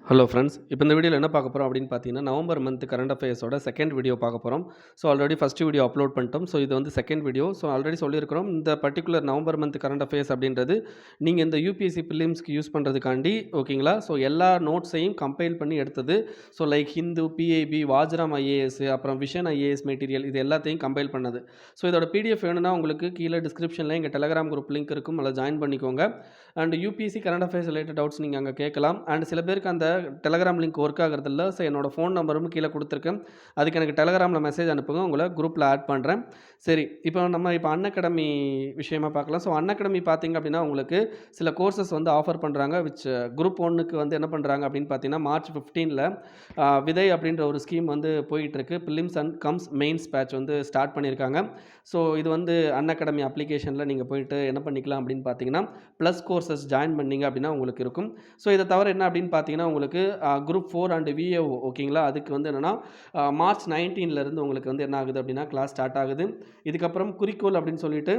Hello friends. இப்போ இந்த வீடியோல என்ன பார்க்க போறோம் அப்படின்னு பார்த்தீங்கன்னா, நவம்பர் மந்த் கரண்ட் அஃபேர்ஸோட செகண்ட் வீடியோ பார்க்க போறோம். So already first video upload பண்ணிட்டோம். ஸோ இது வந்து செகண்ட் வீடியோ. ஸோ ஆல்ரெடி சொல்லியிருக்கிறோம். இந்த particular November month current affairs அப்படின்றது, நீங்க இந்த யுபிஎஸ்சி பிலிம்ஸ்க்கு யூஸ் பண்றதுக்காண்டி ஓகேங்களா? ஸோ எல்லா நோட்ஸையும் கம்பைல் பண்ணி எடுத்தது. So like Hindu, PIB, Vajiram IAS, அப்புறம் விஷன் ஐஏஎஸ் மெட்டீரியல் இது எல்லாத்தையும் கம்பைல் பண்ணது. ஸோ இதோட பிடிஎஃப் வேணும்னா உங்களுக்கு கீழே டிஸ்கிரிப்ஷனில் எங்கள் டெலகிராம் குரூப் லிங்க் இருக்கும். அதில் ஜாயின் பண்ணிக்கோங்க. And UPSC current affairs related doubts நீங்கள் அங்கே கேட்கலாம். அண்ட் சில பேருக்கு அந்த டெலகிராம் லிங்க் ஒர்க் ஆகிறதில்ல. ஸோ என்னோட ஃபோன் நம்பரும் கீழே கொடுத்துருக்கேன். அதுக்கு எனக்கு டெலகிராமில் மெசேஜ் அனுப்புங்க. உங்களை குரூப்பில் ஆட் பண்ணுறேன். சரி, இப்போ அன்அகாடமி விஷயமா பார்க்கலாம். ஸோ அன்அகாடமி பார்த்தீங்க அப்படின்னா உங்களுக்கு சில கோர்சஸ் வந்து ஆஃபர் பண்ணுறாங்க. குரூப் 1க்கு வந்து என்ன பண்ணுறாங்க அப்படின்னு பார்த்தீங்கன்னா, மார்ச் 15ல் விதை அப்படின்ற ஒரு ஸ்கீம் வந்து போயிட்டுருக்கு. Prelims and cum mains batch வந்து ஸ்டார்ட் பண்ணியிருக்காங்க. ஸோ இது வந்து அன்அகாடமி அப்ளிகேஷனில் நீங்கள் போயிட்டு என்ன பண்ணிக்கலாம் அப்படின்னு பார்த்தீங்கன்னா, ப்ளஸ் கோர்சஸ் ஜாயின் பண்ணீங்க அப்படின்னா உங்களுக்கு இருக்கும். ஸோ இதை தவிர என்ன அப்படின்னு பார்த்தீங்கன்னா, உங்களுக்கு குரூப் 4 அண்ட் விஏஓ ஓகேங்களா? அதுக்கு வந்து என்னென்னா மார்ச் 19லேருந்து உங்களுக்கு வந்து என்ன ஆகுது அப்படின்னா கிளாஸ் ஸ்டார்ட் ஆகுது. இதுக்கப்புறம் குறிக்கோள் அப்படின்னு சொல்லிட்டு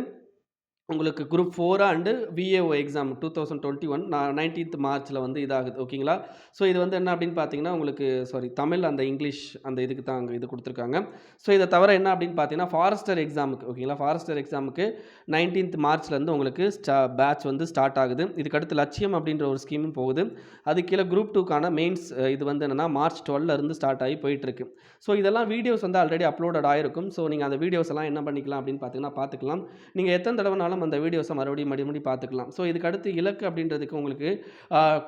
உங்களுக்கு group 4 and VAO exam 2021 19th மார்ச்சில் வந்து இதாகுது ஓகேங்களா? ஸோ இது வந்து என்ன அப்படின்னு பார்த்தீங்கன்னா, உங்களுக்கு தமிழ் அந்த இங்கிலீஷ் அந்த இதுக்கு தான் அங்கே இது கொடுத்துருக்காங்க. ஸோ இதை தவிர என்ன அப்படின்னு பார்த்தீங்கன்னா, ஃபாரஸ்டர் எக்ஸாமுக்கு ஓகேங்களா? ஃபாரஸ்டர் எக்ஸாமுக்கு 19th மார்ச்லேருந்து உங்களுக்கு பேட்ச் வந்து ஸ்டார்ட் ஆகுது. இதுக்கடுத்து லட்சியம் அப்படின்ற ஒரு ஸ்கீமும் போகுது. அது கீழே குரூப் 2க்கான மெயின்ஸ் இது வந்து என்னென்னா மார்ச் 12லேருந்து ஸ்டார்ட் ஆகி போயிட்டுருக்கு. ஸோ இதெல்லாம் வீடியோஸ் வந்து ஆல்ரெடி அப்லோடட் ஆகிருக்கும். ஸோ நீங்கள் அந்த வீடியோஸ் எல்லாம் என்ன பண்ணிக்கலாம் அப்படின்னு பார்த்தீங்கன்னா பார்த்துக்கலாம். நீங்கள் எத்தனை தடவைனாலும் அந்த வீடியோஸை மறுபடியும் பார்த்துக்கலாம். ஸோ இதுக்கு அடுத்து இலக்கு அப்படின்றதுக்கு உங்களுக்கு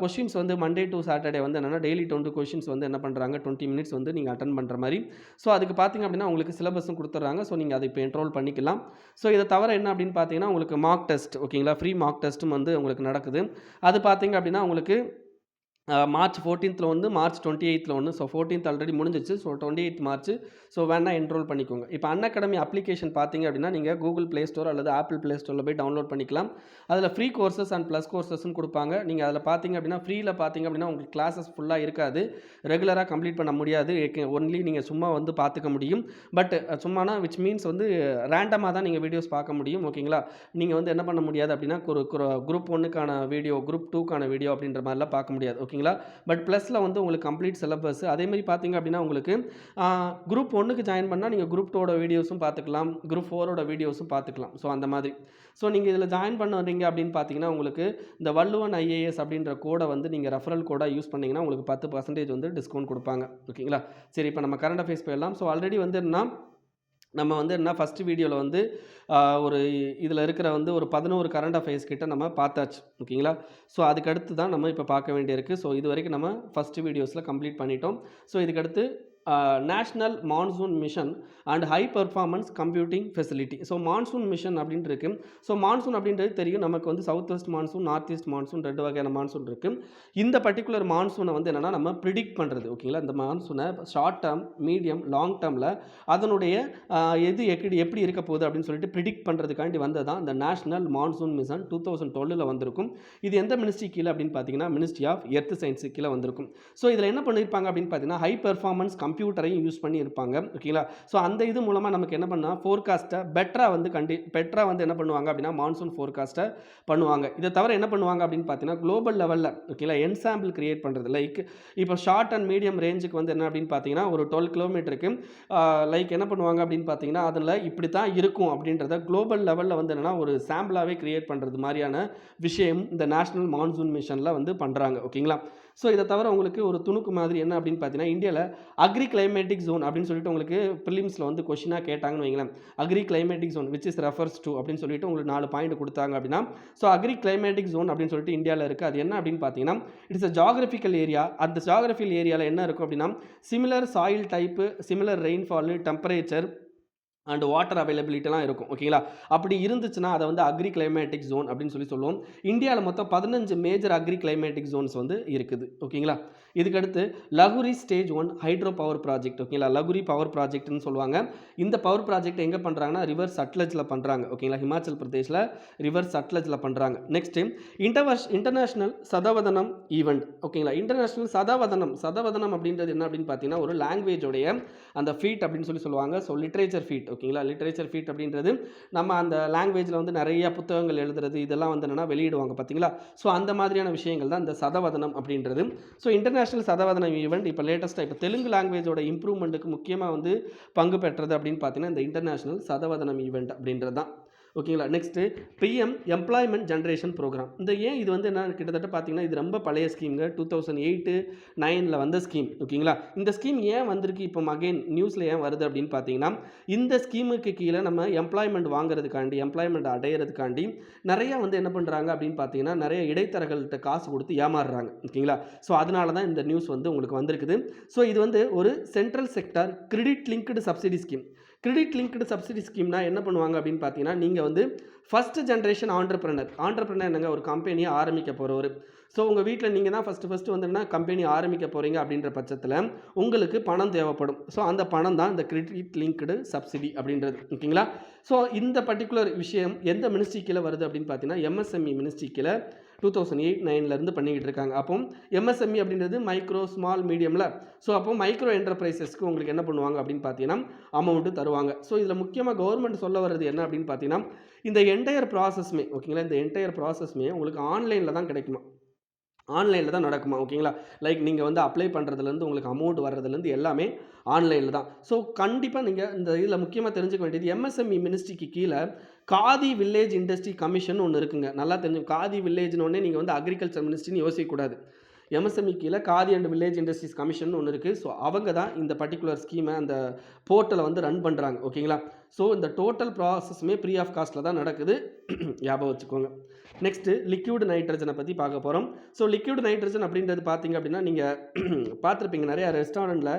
கொஷின்ஸ் வந்து மண்டே டு சாட்டர்டே வந்து என்னென்னா டெய்லி 20 கொஷின்ஸ் வந்து என்ன பண்ணுறாங்க 20 மினிட்ஸ் வந்து நீங்கள் அட்டன் பண்ணுற மாதிரி. ஸோ அதுக்கு பார்த்தீங்க அப்படின்னா உங்களுக்கு சிலபஸும் கொடுத்துட்றாங்க. ஸோ நீங்கள் அதை இப்போ என்ரோல் பண்ணிக்கலாம். ஸோ இதை தவிர என்ன அப்படின்னு பார்த்தீங்கன்னா, உங்களுக்கு மார்க் டெஸ்ட் ஓகேங்களா? ஃப்ரீ மார்க் டெஸ்ட்டும் வந்து உங்களுக்கு நடக்குது. அது பார்த்தீங்க அப்படின்னா உங்களுக்கு மார்ச் 14th ஒன்று, மார்ச் 28th ஒன்று. ஸோ 14th ஆல்ரெடி முடிஞ்சிச்சு. So 28th March. ஸோ வேணா என்ரோல் பண்ணிக்கோங்க. இப்போ அன்அகாடமி அப்ளிகேஷன் பார்த்தீங்க அப்படின்னா, நீங்கள் கூகுள் ப்ளே ஸ்டோர் அல்லது ஆப்பிள் ப்ளே ஸ்டோரில் போய் டவுன்லோட் பண்ணிக்கலாம். அதில் ஃப்ரீ கோர்சஸ் அண்ட் ப்ளஸ் கோர்சஸ்ன்னு கொடுப்பாங்க. நீங்கள் அதில் பார்த்தீங்க அப்படின்னா, ஃப்ரீயில் பார்த்தீங்க அப்படின்னா உங்களுக்கு கிளாஸஸ் ஃபுல்லாக இருக்காது. ரெகுலராக கம்ப்ளீட் பண்ண முடியாது. ஒன்லி நீங்கள் சும்மா வந்து பார்த்துக்க முடியும். பட் சும்மானா விச் மீன்ஸ் வந்து ரேண்டமாக தான் நீங்கள் வீடியோஸ் பார்க்க முடியும் ஓகேங்களா? நீங்கள் வந்து என்ன பண்ண முடியாது அப்படின்னா, ஒரு குரூப் 1க்கான வீடியோ, குரூப் 2க்கான வீடியோ அப்படின்ற மாதிரிலாம் பார்க்க முடியாது ஓகேங்களா? பட் ப்ளஸில் வந்து உங்களுக்கு கம்ப்ளீட் சிலபஸ். அதேமாதிரி பார்த்தீங்க அப்படின்னா உங்களுக்கு குரூப் 1க்கு ஜாயின் பண்ணால் நீங்கள் குரூப் 2ஓட வீடியோஸும் பார்த்துக்கலாம், குரூப் 4ஓட வீடியோஸும் பார்த்துக்கலாம். ஸோ அந்த மாதிரி. ஸோ நீங்கள் இதில் ஜாயின் பண்ணுறீங்க அப்படின்னு பார்த்தீங்கன்னா, உங்களுக்கு இந்த வள்ளுவன் ஐஏஎஸ் அப்படின்ற கோடை வந்து நீங்கள் ரெஃபரல் கோடாக யூஸ் பண்ணிங்கன்னா உங்களுக்கு 10% வந்து டிஸ்கவுண்ட் கொடுப்பாங்க ஓகேங்களா? சரி, இப்போ நம்ம கரண்ட் அஃபேர்ஸ் போயிடலாம். ஸோ ஆல்ரெடி வந்து நம்ம வந்து என்ன ஃபஸ்ட்டு வீடியோவில் வந்து ஒரு இதில் இருக்கிற வந்து ஒரு 11 கரண்ட் அஃபேர்ஸ் கிட்ட நம்ம பார்த்தாச்சு ஓகேங்களா? ஸோ அதுக்கடுத்து தான் நம்ம இப்போ பார்க்க வேண்டியிருக்கு. ஸோ இது வரைக்கும் நம்ம ஃபஸ்ட்டு வீடியோஸில் கம்ப்ளீட் பண்ணிட்டோம். ஸோ இதுக்கடுத்து national monsoon mission and high performance computing facility. So monsoon mission அப்படின்ட்டு இருக்குது. ஸோ மான்சூன் அப்படின்றது தெரியும் நமக்கு வந்து south west monsoon, north east monsoon 2 வகையான மான்சூன் இருக்குது. இந்த பர்டிகுலர் மான்சூனை வந்து என்னென்னா நம்ம ப்ரிடிக்ட் பண்ணுறது ஓகேங்களா? இந்த மான்சூனை ஷார்ட் டேர்ம், மீடியம், லாங் டேர்மில் அதனுடைய எது எப்படி இருக்க போகுது அப்படின்னு சொல்லிட்டு ப்ரிடிக்ட் பண்ணுறதுக்காண்டி வந்தது தான் இந்த நேஷ்னல் மான்சூன் மிஷன் 2012 வந்திருக்கும். இது எந்த மினிஸ்ட்ரி கீழே அப்படின்னு பார்த்தீங்கன்னா, மினிஸ்ட்ரி ஆஃப் எர்த் சயின்ஸு கீழே வந்திருக்கும். ஸோ இதில் என்ன பண்ணியிருப்பாங்க அப்படின்னு பார்த்தீங்கன்னா, ஹை பெர்ஃபார்மன்ஸ் கம்ப்யூட்டரையும் யூஸ் பண்ணி இருப்பாங்க ஓகேங்களா? ஸோ அந்த இது மூலமாக நமக்கு என்ன பண்ணால் ஃபோர்காஸ்ட்டை பெட்டராக வந்து என்ன பண்ணுவாங்க அப்படின்னா மான்சூன் ஃபோர்காஸ்ட்டை பண்ணுவாங்க. இதை தவிர என்ன பண்ணுவாங்க அப்படின்னு பார்த்தீங்கன்னா, குளோபல் லெவலில் ஓகேங்களா என்சாம்பிள் கிரியேட் பண்ணுறது. லைக் இப்போ ஷார்ட் அண்ட் மீடியம் ரேஞ்சுக்கு வந்து என்ன அப்படின்னு பார்த்தீங்கன்னா, ஒரு 12 கிலோமீட்டருக்கு லைக் என்ன பண்ணுவாங்க அப்படின்னு பார்த்தீங்கன்னா, அதில் இப்படி தான் இருக்கும் அப்படின்றத குளோபல் லெவலில் வந்து என்னென்னா ஒரு சாம்பிளாகவே கிரியேட் பண்ணுறது மாதிரியான விஷயம் இந்த நேஷ்னல் மான்சூன் மிஷனில் வந்து பண்ணுறாங்க ஓகேங்களா? ஸோ இதை தவிர உங்களுக்கு ஒரு துணுக்கு மாதிரி என்ன அப்படின்னு பார்த்தீங்கன்னா, இந்தியாவில் அக்ரி கிளைமேட்டிக் ஜோன் அப்படின்னு சொல்லிட்டு உங்களுக்கு ப்ரிலிம்ஸில் வந்து கொஷினாக கேட்டாங்கன்னு வைங்களேன். Agri climatic zone which is refers to அப்படின்னு சொல்லிட்டு உங்களுக்கு 4 பாயிண்ட் கொடுத்தாங்க அப்படின்னா, ஸோ அக்ரி கிளைமேட்டிக் ஜோன் அப்படின்னு சொல்லிட்டு இந்தியாவில் இருக்குது. அது என்ன அப்படின்னு பார்த்தீங்கன்னா, இட்ஸ் அ ஜாகிரபிக்கல் ஏரியா. அந்த ஜாகிரபிக்கல் ஏரியாவில் என்ன இருக்கும் அப்படின்னா, similar soil type, similar rainfall, temperature and water அவைலபிலிட்டிலாம் இருக்கும் ஓகேங்களா? அப்படி இருந்துச்சுன்னா அதை வந்து அக்ரி கிளைமேட்டிக் ஜோன் அப்படின்னு சொல்லுவோம். இந்தியாவில் மொத்தம் 15 மேஜர் அக்ரி கிளைமேட்டிக் ஜோன்ஸ் வந்து இருக்குது ஓகேங்களா? இதுக்கடுத்து லகுரி ஸ்டேஜ் 1 ஹைட்ரோ பவர் ப்ராஜெக்ட் ஓகேங்களா? லகுரி பவர் ப்ராஜெக்ட்னு சொல்லுவாங்க. இந்த பவர் ப்ராஜெக்ட் எங்கே பண்ணுறாங்கன்னா, ரிவர் சட்லஜில் பண்ணுறாங்க ஓகேங்களா? ஹிமாச்சல் பிரதேஷில் ரிவர் சட்லஜில் பண்ணுறாங்க. நெக்ஸ்ட்டு இன்டர்நேஷ்னல் சதவதனம் ஈவெண்ட் ஓகேங்களா? இன்டர்நேஷ்னல் சதவதனம் அப்படின்றது என்ன அப்படின்னு பார்த்தீங்கன்னா, ஒரு லாங்குவேஜோடைய அந்த ஃபீட் அப்படின்னு சொல்லுவாங்க. ஸோ லிட்ரேச்சர் ஃபீட் ஓகேங்களா. லிட்ரேச்சர் ஃபீட் அப்படின்றது நம்ம அந்த லாங்குவேஜில் வந்து நிறைய புத்தகங்கள் எழுதுறது இதெல்லாம் வந்து என்னென்னா வெளியிடுவாங்க பார்த்தீங்களா. ஸோ அந்த மாதிரியான விஷயங்கள் தான் இந்த சதவதனம் அப்படின்றது. ஸோ இன்டர்நேஷ்னல் சதவதனம் ஈவெண்ட் இப்போ லேட்டஸ்ட்டாக இப்போ தெலுங்கு லாங்குவேஜோட இம்ப்ரூவ்மெண்ட்டுக்கு முக்கியமாக வந்து பங்கு பெற்றது அப்படின்னு பார்த்தீங்கன்னா இந்த இன்டர்நேஷ்னல் சதவதனம் ஈவெண்ட் அப்படின்றது தான். ஓகேங்களா. Next PM employment generation program. இந்த ஏன் இது வந்து என்ன கிட்டத்தட்ட பார்த்தீங்கன்னா இது ரொம்ப பழைய ஸ்கீம்ங்க. 2008-9 வந்த ஸ்கீம். ஓகேங்களா. இந்த ஸ்கீம் ஏன் வந்திருக்கு இப்போ அகைன் நியூஸில் ஏன் வருது அப்படின்னு பார்த்தீங்கன்னா இந்த ஸ்கீமுக்கு கீழே நம்ம எம்ப்ளாய்மெண்ட் வாங்குறதுக்காண்டி எம்ப்ளாய்மெண்ட் அடையிறதுக்காண்டி நிறையா வந்து என்ன பண்ணுறாங்க அப்படின்னு பார்த்தீங்கன்னா நிறைய இடைத்தரகர்கள்ட்ட காசு கொடுத்து ஏமாறுறாங்க. ஓகேங்களா. ஸோ அதனால தான் இந்த நியூஸ் வந்து உங்களுக்கு வந்திருக்குது. ஸோ இது வந்து ஒரு central sector credit linked subsidy scheme. Credit linked subsidy ஸ்கீம்னா என்ன பண்ணுவாங்க அப்படின்னு பார்த்தீங்கன்னா நீங்கள் வந்து ஃபஸ்ட்டு ஜென்ரேஷன் ஆண்டர்பிரனர் என்னங்க ஒரு கம்பெனியை ஆரம்பிக்க போகிறவர். ஸோ உங்கள் வீட்டில் நீங்கள் தான் ஃபஸ்ட்டு வந்து கம்பெனி ஆரம்பிக்க போகிறீங்க அப்படின்ற பட்சத்தில் உங்களுக்கு பணம் தேவைப்படும். ஸோ அந்த பணம் தான் இந்த கிரெடிட் லிங்க்டு சப்சிடி அப்படின்றது. ஓகேங்களா. ஸோ இந்த பர்டிகுலர் விஷயம் எந்த மினிஸ்ட்ரி கீழே வருது அப்படின்னு பார்த்தீங்கன்னா எம்எஸ்எம்இ மினிஸ்ட்ரி கீழே 2008-9 பண்ணிக்கிட்டு இருக்காங்க. அப்போ எம்எஸ்எம்இ அப்படின்றது மைக்ரோ ஸ்மால் மீடியமில். ஸோ அப்போ மைக்ரோ என்டர்பிரைசஸ்க்கு உங்களுக்கு என்ன பண்ணுவாங்க அப்படின்னு பார்த்தீங்கன்னா அமௌண்ட்டு தருவாங்க. ஸோ இதில் முக்கியமாக கவர்மெண்ட் சொல்ல வர்றது என்ன அப்படின்னு பார்த்தீங்கன்னா இந்த என்டையர் ப்ராசஸ்மே ஓகேங்களா இந்த என்டையர் ப்ராசஸ்மே உங்களுக்கு ஆன்லைனில் தான் கிடைக்குமா, ஆன்லைனில் தான் நடக்குமா. ஓகேங்களா. லைக் நீங்கள் வந்து அப்ளை பண்ணுறதுலேருந்து உங்களுக்கு அமௌண்ட் வர்றதுலேருந்து எல்லாமே ஆன்லைனில் தான். ஸோ கண்டிப்பாக நீங்கள் இந்த இதில் முக்கியமாக தெரிஞ்சுக்க வேண்டியது எம்எஸ்எம்இ மினிஸ்ட்ரிக்கு கீழே காதி வில்லேஜ் இண்டஸ்ட்ரி கமிஷன் ஒன்று இருக்குங்க. நல்லா தெரிஞ்சு காதி வில்லேஜ்னோடனே நீங்கள் வந்து அக்ரிகல்ச்சர் மினிஸ்ட்ரின்னு யோசிக்கக்கூடாது. எம்எஸ்எம்இ கீழே khadi and village industries commission ஒன்று இருக்குது. ஸோ அவங்க தான் இந்த பர்டிகுலர் ஸ்கீமை அந்த போர்ட்டலை வந்து ரன் பண்ணுறாங்க. ஓகேங்களா. ஸோ இந்த டோட்டல் ப்ராசஸுமே ஃப்ரீ ஆஃப் காஸ்ட்டில் தான் நடக்குது. ஞாபகம் வச்சுக்கோங்க. நெக்ஸ்ட்டு லிக்யூடு நைட்ரஜனை பற்றி பார்க்க போகிறோம். ஸோ லிக்யூடு நைட்ரஜன் அப்படின்றது பார்த்தீங்க அப்படின்னா நீங்கள் பார்த்துருப்பீங்க நிறையா ரெஸ்டாரண்ட்டில்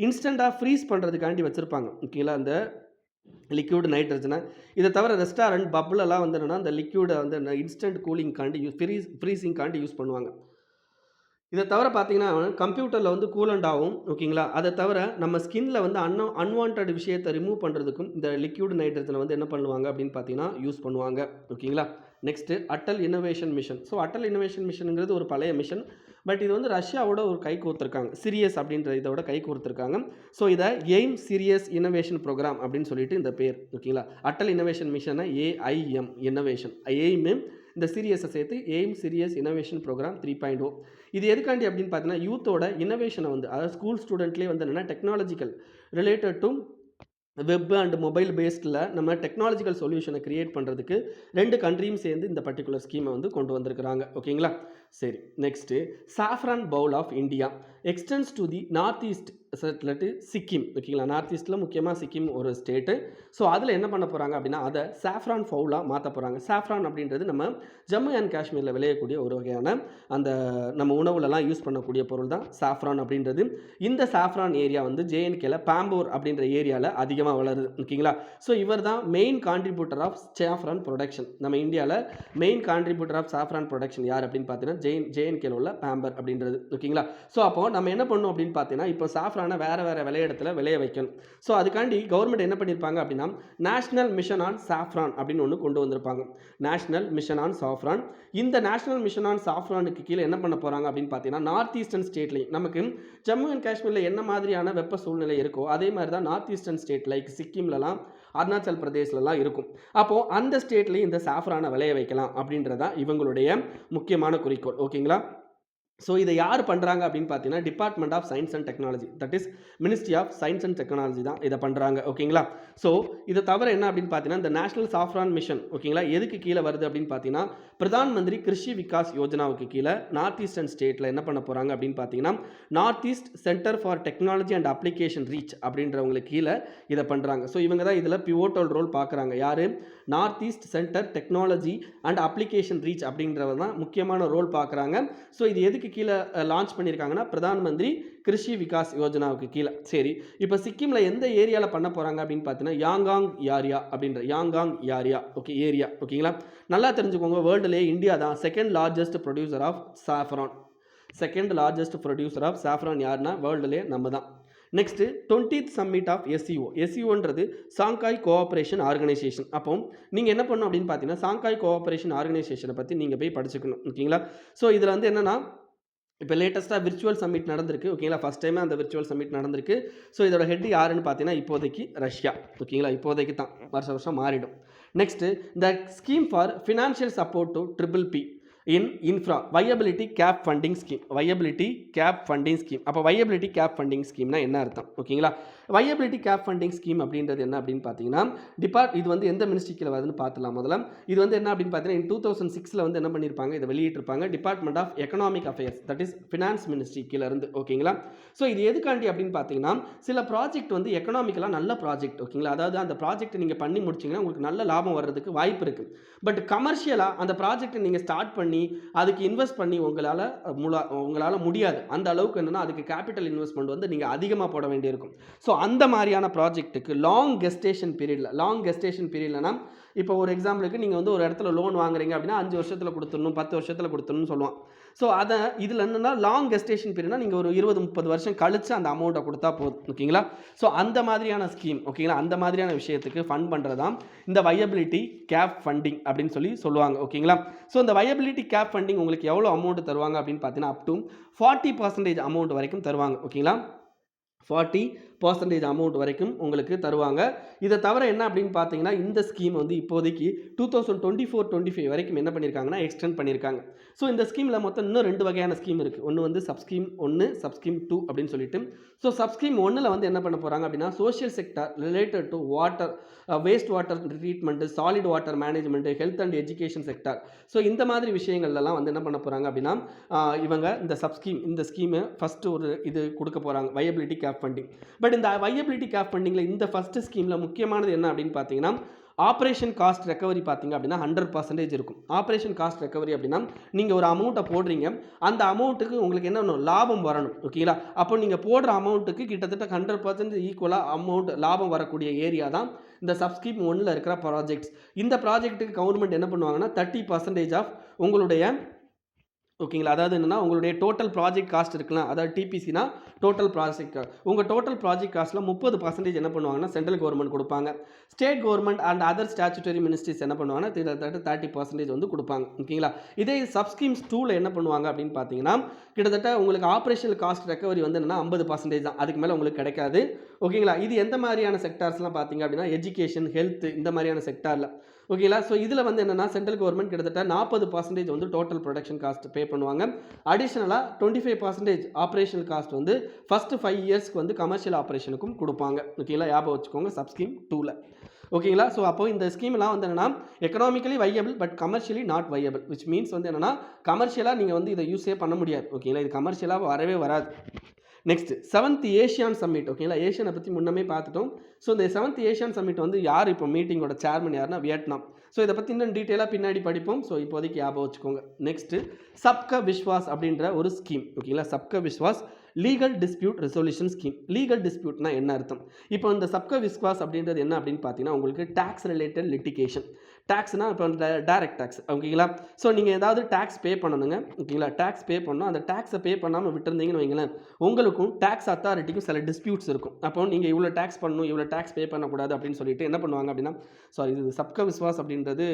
இன்ஸ்டண்ட்டாக ஃப்ரீஸ் பண்ணுறதுக்காண்டி வச்சுருப்பாங்க. ஓகேங்களா. அந்த லிக்யூடு நைட்ரஜனை இதை தவிர ரெஸ்டாரண்ட் பப்புலெல்லாம் வந்து என்னென்னா அந்த லிக்யூடை வந்து இன்ஸ்டன்ட் கூலிங்காண்டி ஃப்ரீசிங்காண்டி யூஸ் பண்ணுவாங்க. இதை தவிர பார்த்தீங்கன்னா கம்ப்யூட்டரில் வந்து கூலண்ட் ஆகும். ஓகேங்களா. அதை தவிர நம்ம ஸ்கின்ல வந்து அன்வான்ட் விஷயத்தை ரிமூவ் பண்ணுறதுக்கும் இந்த லிக்யூட் நைட்ரஜனை வந்து என்ன பண்ணுவாங்க அப்படின்னு பார்த்தீங்கன்னா யூஸ் பண்ணுவாங்க. ஓகேங்களா. Next Atal innovation mission. So Atal innovation மிஷனுங்கிறது ஒரு பழைய மிஷன். பட் இது வந்து ரஷ்யாவோட ஒரு கை கோர்த்துருக்காங்க. சிரியஸ் அப்படின்ற இதோட கை கோர்த்துருக்காங்க. ஸோ இதை எய்ம் சீரியஸ் இன்னோவேஷன் ப்ரோக்ராம் அப்படின்னு சொல்லிட்டு இந்த பேர். ஓகேங்களா. அட்டல் இன்னோவேஷன் மிஷனை ஏஐஎம் இன்னோவேஷன் எய்மு இந்த சீரியஸை சேர்த்து எய்ம் சீரியஸ் இன்னோவேஷன் ப்ரோக்ராம் 3.0. இது எதுக்காண்டி அப்படின்னு பார்த்தீங்கன்னா யூத்தோட இன்னோவேஷனை வந்து அதாவது ஸ்கூல் ஸ்டூடெண்ட்லேயே வந்து என்னென்னா technological related to web and mobile பேஸ்டில் நம்ம டெக்னாலஜிக்கல் சொல்யூஷனை கிரியேட் பண்ணுறதுக்கு 2 கண்ட்ரியும் சேர்ந்து இந்த பர்டிகுலர் ஸ்கீமை வந்து கொண்டு வந்திருக்கிறாங்க. ஓகேங்களா. சரி. Next saffron bowl of India extends to the north east settled Sikkim. ஓகேங்களா. நார்த் ஈஸ்ட்டில் முக்கியமாக சிக்கிம் ஒரு ஸ்டேட்டு. ஸோ அதில் என்ன பண்ண போகிறாங்க அப்படின்னா அதை சாஃப்ரான் ஃபவுலாக மாற்ற போகிறாங்க. சாஃப்ரான் அப்படின்றது நம்ம ஜம்மு அண்ட் காஷ்மீரில் விளையக்கூடிய ஒரு வகையான அந்த நம்ம உணவுலலாம் யூஸ் பண்ணக்கூடிய பொருள் தான் சாஃப்ரான் அப்படின்றது. இந்த சாஃப்ரான் ஏரியா வந்து ஜேஎன்கேல பாம்பூர் அப்படின்ற ஏரியாவில் அதிகமாக வளருது. ஓகேங்களா. ஸோ இவர் தான் main contributor of saffron production. நம்ம இந்தியாவில் main contributor of saffron production யார் அப்படின்னு பார்த்தீங்கன்னா ஜேஎன்கேல உள்ள பாம்பர் அப்படின்றது. ஓகேங்களா. ஸோ அப்போ நம்ம என்ன பண்ணணும் அப்படின்னு பார்த்தீங்கன்னா இப்போ சாஃப்ரானை வேறு விளையிடத்தில் விளைய வைக்கணும். ஸோ அதுக்காண்டி கவர்மெண்ட் என்ன பண்ணியிருப்பாங்க அப்படின்னா நேஷனல் மிஷன் ஆன் சாஃப்ரான் அப்படின்னு ஒன்று கொண்டு வந்திருப்பாங்க. National mission on saffron. இந்த நேஷனல் மிஷன் ஆன் சாஃப்ரானுக்கு கீழே என்ன பண்ண போகிறாங்க அப்படின்னு பார்த்தீங்கன்னா நார்த் ஈஸ்டர்ன் ஸ்டேட்லையும் நமக்கு ஜம்மு அண்ட் காஷ்மீரில் என்ன மாதிரியான வெப்ப சூழ்நிலை இருக்கோ அதே மாதிரி தான் நார்த் ஈஸ்டர்ன் ஸ்டேட் லைக் சிக்கிம்லலாம் அருணாச்சல் பிரதேஷ்லலாம் இருக்கும். அப்போது அந்த ஸ்டேட்லேயும் இந்த சாஃப்ரானை விளைய வைக்கலாம் அப்படின்றதான் இவங்களுடைய முக்கியமான குறிக்கோள். ஓகேங்களா. ஸோ இதை யார் பண்ணுறாங்க அப்படின்னு பார்த்தீங்கன்னா department of science and technology that is ministry of science and technology தான் இதை பண்ணுறாங்க. ஓகேங்களா. ஸோ இதை தவிர என்ன அப்படின்னு பார்த்தீங்கன்னா இந்த நேஷனல் சாஃப்ரான் மிஷன் ஓகேங்களா எதுக்கு கீழே வருது அப்படின்னு பார்த்தீங்கன்னா பிரதான் மந்திரி கிருஷி விகாஸ் யோஜனாவுக்கு கீழே நார்த் ஈஸ்டர்ன் ஸ்டேட்டில் என்ன பண்ண போகிறாங்க அப்படின்னு பார்த்தீங்கன்னா north east centre for technology and application reach அப்படின்றவங்களுக்கு கீழே இதை பண்ணுறாங்க. ஸோ இவங்க தான் இதில் பிவோட்டல் ரோல் பார்க்குறாங்க. யார் north east centre technology and application reach அப்படின்றவர் தான் முக்கியமான ரோல் பார்க்குறாங்க. ஸோ இது எதுக்கு கீழே லான்ச் பண்ணியிருக்காங்கன்னா பிரதான் மந்திரி கிருஷி விகாஸ் யோஜனாவுக்கு கீழே. சரி. இப்போ சிக்கிமில் எந்த ஏரியாவில் பண்ண போகிறாங்க அப்படின்னு பார்த்தீங்கன்னா யாங்காங் ஏரியா ஓகே ஏரியா. ஓகேங்களா. நல்லா தெரிஞ்சுக்கோங்க. வேர்ல்டுலேயே இந்தியா தான் second largest producer of saffron. யாருன்னா வேர்ல்டுலேயே நம்ம தான். நெக்ஸ்ட்டு 20th சம்மிட் ஆஃப் எஸ்சிஓன்றது சாங்காய் கோஆப்ரேஷன் ஆர்கனைசேஷன். அப்போ நீங்கள் என்ன பண்ணணும் அப்படின்னு பார்த்தீங்கன்னா சாங்காய் கோஆப்ரேஷன் ஆர்கனைசேஷனை பற்றி நீங்கள் போய் படிச்சுக்கணும். ஓகேங்களா. ஸோ இதில் வந்து என்னென்னா இப்போ லேட்டஸ்ட்டாக விர்ச்சுவல் சம்மிட் நடந்திருக்கு ஓகேங்களா. ஃபஸ்ட் டைமே அந்த விர்ச்சுவல் சம்மிட் நடந்திருக்கு. ஸோ இதோட ஹெட் யாருன்னு பார்த்தீங்கன்னா இப்போதைக்கு ரஷ்யா ஓகேங்களா. இப்போதைக்கு தான் வருஷம் மாறிடும். Next the scheme for financial support to triple P in infra viability gap funding scheme. Viability gap funding scheme. அப்போ வயபிலிட்டி கேப் ஃபண்டிங் ஸ்கீம்னா என்ன அர்த்தம் ஓகேங்களா. வயபிலிட்டி கேப் ஃபண்டிங் ஸ்கீம் அப்படின்றது என்ன அப்படின்னு பார்த்தீங்கன்னா இது வந்து எந்த மினிஸ்ட்ரிக்கில் வருதுன்னு பார்த்துலாம். முதல்ல இது வந்து என்ன அப்படின்னு பார்த்தீங்கன்னா 2006 வந்து என்ன பண்ணியிருப்பாங்க, இதை வெளியிட்டிருப்பாங்க department of economic affairs, that is finance ministry கீழே இருந்து ஓகேங்களா. ஸோ இது எதுக்காண்டி அப்படின்னு பார்த்தீங்கன்னா சில ப்ராஜெக்ட் வந்து எக்கனாமிக்கலாக நல்ல ப்ராஜெக்ட் ஓகேங்களா. அதாவது அந்த ப்ராஜெக்ட் நீங்கள் பண்ணி முடிச்சிங்கன்னா உங்களுக்கு நல்ல லாபம் வர்றதுக்கு வாய்ப்பு இருக்குது. பட் கமர்ஷியலாக அந்த ப்ராஜெக்ட்டை நீங்கள் ஸ்டார்ட் பண்ணி அதுக்கு இன்வெஸ்ட் பண்ணி உங்களால் முடியாது. அந்த அளவுக்கு என்னன்னா அதுக்கு கேபிட்டல் இன்வெஸ்ட்மெண்ட் வந்து நீங்கள் அதிகமாக போட வேண்டியிருக்கும். ஸோ அந்த மாதிரியான ப்ராஜெக்ட்டுக்கு லாங் கெஸ்டேஷன் பீரியட்லனா இப்போ ஒரு எக்ஸாம்பிளுக்கு நீங்கள் வந்து ஒரு இடத்துல லோன் வாங்குறீங்க அப்படின்னா 5 வருஷத்தில் கொடுத்துடணும் 10 வருஷத்தில் கொடுத்துடணும்னு சொல்லுவான். ஸோ அதை இதில் என்னென்னா லாங் கெஸ்டேஷன் பீரியட்னா நீங்கள் ஒரு 20-30 வருஷம் கழிச்சு அந்த அமௌண்ட்டை கொடுத்தா போதும் ஓகேங்களா. ஸோ அந்த மாதிரியான ஸ்கீம் ஓகேங்களா, அந்த மாதிரியான விஷயத்துக்கு ஃபண்ட் பண்ணுறதான் இந்த வயபிலிட்டி கேப் ஃபண்டிங் அப்படின்னு சொல்லுவாங்க ஓகேங்களா. ஸோ இந்த வயபிலிட்டி கேப் ஃபண்டிங் உங்களுக்கு எவ்வளோ அமௌண்ட் தருவாங்க அப்படின்னு பார்த்தீங்கன்னா அப் டு 40% அமௌண்ட் வரைக்கும் தருவாங்க ஓகேங்களா. 40% அமௌண்ட் வரைக்கும் உங்களுக்கு தருவாங்க. இதை தவிர என்ன அப்படின்னு பார்த்தீங்கன்னா இந்த ஸ்கீம் வந்து இப்போதைக்கு 2024-25 வரைக்கும் என்ன பண்ணியிருக்காங்கன்னா எக்ஸ்டெண்ட் பண்ணியிருக்காங்க. ஸோ இந்த ஸ்கீமில் மொத்தம் இன்னும் 2 வகையான ஸ்கீம் இருக்குது. ஒன்று வந்து சப்ஸ்கீம் 1, சப்ஸ்கீம் 2 அப்படின்னு சொல்லிட்டு. ஸோ சப்ஸ்கீம் 1ல் வந்து என்ன பண்ண போகிறாங்க அப்படின்னா social sector related to water, waste water treatment, solid water management, health and education sector. So இந்த மாதிரி விஷயங்கள்லாம் வந்து என்ன பண்ண போகிறாங்க அப்படின்னா இவங்க இந்த ஸ்கீமை ஃபஸ்ட்டு ஒரு இது கொடுக்க போகிறாங்க வயபிலிட்டி கேப் ஃபண்டிங். பட் இந்த வயபிலிட்டி கேப் ஃபண்டிங்கில் இந்த ஃபஸ்ட்டு ஸ்கீமில் முக்கியமானது என்ன அப்படின்னு பார்த்தீங்கன்னா ஆப்ரேஷன் காஸ்ட் ரெக்கவரி பார்த்தீங்க அப்படின்னா 100% இருக்கும். ஆப்ரேஷன் காஸ்ட் ரெக்கவரி அப்படின்னா நீங்கள் ஒரு அமௌண்ட்டை போடுறீங்க, அந்த அமௌண்ட்டுக்கு உங்களுக்கு என்ன ஒன்று லாபம் வரணும் ஓகேங்களா. அப்போ நீங்கள் போடுற அமௌண்ட்டுக்கு கிட்டத்தட்ட 100% ஈக்குவலாக அமௌண்ட் லாபம் வரக்கூடிய ஏரியா தான் இந்த சப்ஸ்கீம் 1ல் இருக்கிற ப்ராஜெக்ட்ஸ். இந்த ப்ராஜெக்ட்டுக்கு கவர்மெண்ட் என்ன பண்ணுவாங்கன்னா 30% ஆஃப் உங்களுடைய ஓகேங்களா, அதாவது என்னென்னா உங்களுடைய டோட்டல் ப்ராஜெக்ட் காஸ்ட் இருக்கலாம், அதாவது டிபிசினா டோட்டல் ப்ராஜெக்ட் உங்கள் டோட்டல் ப்ராஜெக்ட் காஸ்ட்டில் 30% என்ன பண்ணுவாங்கன்னா சென்ட்ரல் கவர்மெண்ட் கொடுப்பாங்க. State government and other statutory ministries என்ன பண்ணுவாங்கன்னா 30% வந்து கொடுப்பாங்க ஓகேங்களா. இதே சப்ஸ்கீம்ஸ் 2ல் என்ன பண்ணுவாங்க அப்படின்னு பார்த்தீங்கன்னா கிட்டத்தட்ட உங்களுக்கு ஆப்ரேஷனல் காஸ்ட் ரெக்கவரி வந்து என்னென்னா 50% தான், அதுக்கு மேலே உங்களுக்கு கிடைக்காது ஓகேங்களா. இது எந்த மாதிரியான செக்டார்ஸ்லாம் பார்த்தீங்க அப்படின்னா எஜுகேஷன், ஹெல்த் இந்த மாதிரியான செக்டாரில் ஓகேங்களா. ஸோ இதில் வந்து என்னென்னா சென்ட்ரல் கவர்மெண்ட் கிட்டத்தட்ட 40% வந்து டோட்டல் ப்ரொடக்ஷன் காஸ்ட் பே பண்ணுவாங்க. அடிஷ்னலாக 25% ஆப்ரேஷனல் காஸ்ட் வந்து ஃபஸ்ட்டு 5 இயர்ஸ்க்கு வந்து கமர்ஷியல் ஆப்ரேஷனுக்கும் கொடுப்பாங்க ஓகேங்களா. ஞாபகம் வச்சுக்கோங்க சப்ஸ்கீம் 2ல் ஓகேங்களா. ஸோ அப்போ இந்த ஸ்கீம்லாம் வந்து என்னென்னா economically viable but commercially not viable, which means வந்து என்னென்னா கமர்ஷியலாக நீங்கள் வந்து இதை யூஸே பண்ண முடியாது ஓகேங்களா. இது கமர்ஷியலாக வரவே வராது. நெக்ஸ்ட் 7th ஏஷியான் சம்மிட் ஓகேங்களா. ஏஷியனை பற்றி முன்னமே பார்த்துட்டோம். ஸோ இந்த 7th ஏஷியான் சம்மிட் வந்து யார் இப்போ மீட்டிங்கோட சேர்மன் யாருன்னா வியட்நாம். ஸோ இதை பற்றி இன்னும் டீட்டெயிலாக பின்னாடி படிப்போம். ஸோ இப்போதைக்கு ஞாபகம் வச்சுக்கோங்க. நெக்ஸ்ட்டு சப்கா விஸ்வாஸ் அப்படின்ற ஒரு ஸ்கீம் ஓகேங்களா. Sabka Vishwas legal dispute resolution scheme. Legal டிஸ்பியூட்னா என்ன அர்த்தம்? இப்போ இந்த சப்கா விஸ்வாஸ் அப்படின்றது என்ன அப்படின்னு பார்த்தீங்கன்னா உங்களுக்கு டேக்ஸ் ரிலேட்டட் லிட்டிகேஷன். டேக்ஸ்னா இப்போ டைரக்ட் டேக்ஸ் ஓகேங்களா. ஸோ நீங்கள் ஏதாவது டேக்ஸ் பே பண்ணணுங்க ஓகேங்களா. டேக்ஸ் பே பண்ணணும், அந்த டேக்ஸை பே பண்ணாமல் விட்டுருந்தீங்கன்னு வைங்களேன், உங்களுக்கும் டேக்ஸ் அத்தாரிட்டிக்கும் சில டிஸ்பியூட்ஸ் இருக்கும். அப்போ நீங்கள் இவ்வளோ டேக்ஸ் பண்ணணும், இவ்வளோ டேக்ஸ் பே பண்ணக்கூடாது அப்படின்னு சொல்லிட்டு என்ன பண்ணுவாங்க அப்படின்னா இது சப்கா விஸ்வாஸ் அப்படின்றது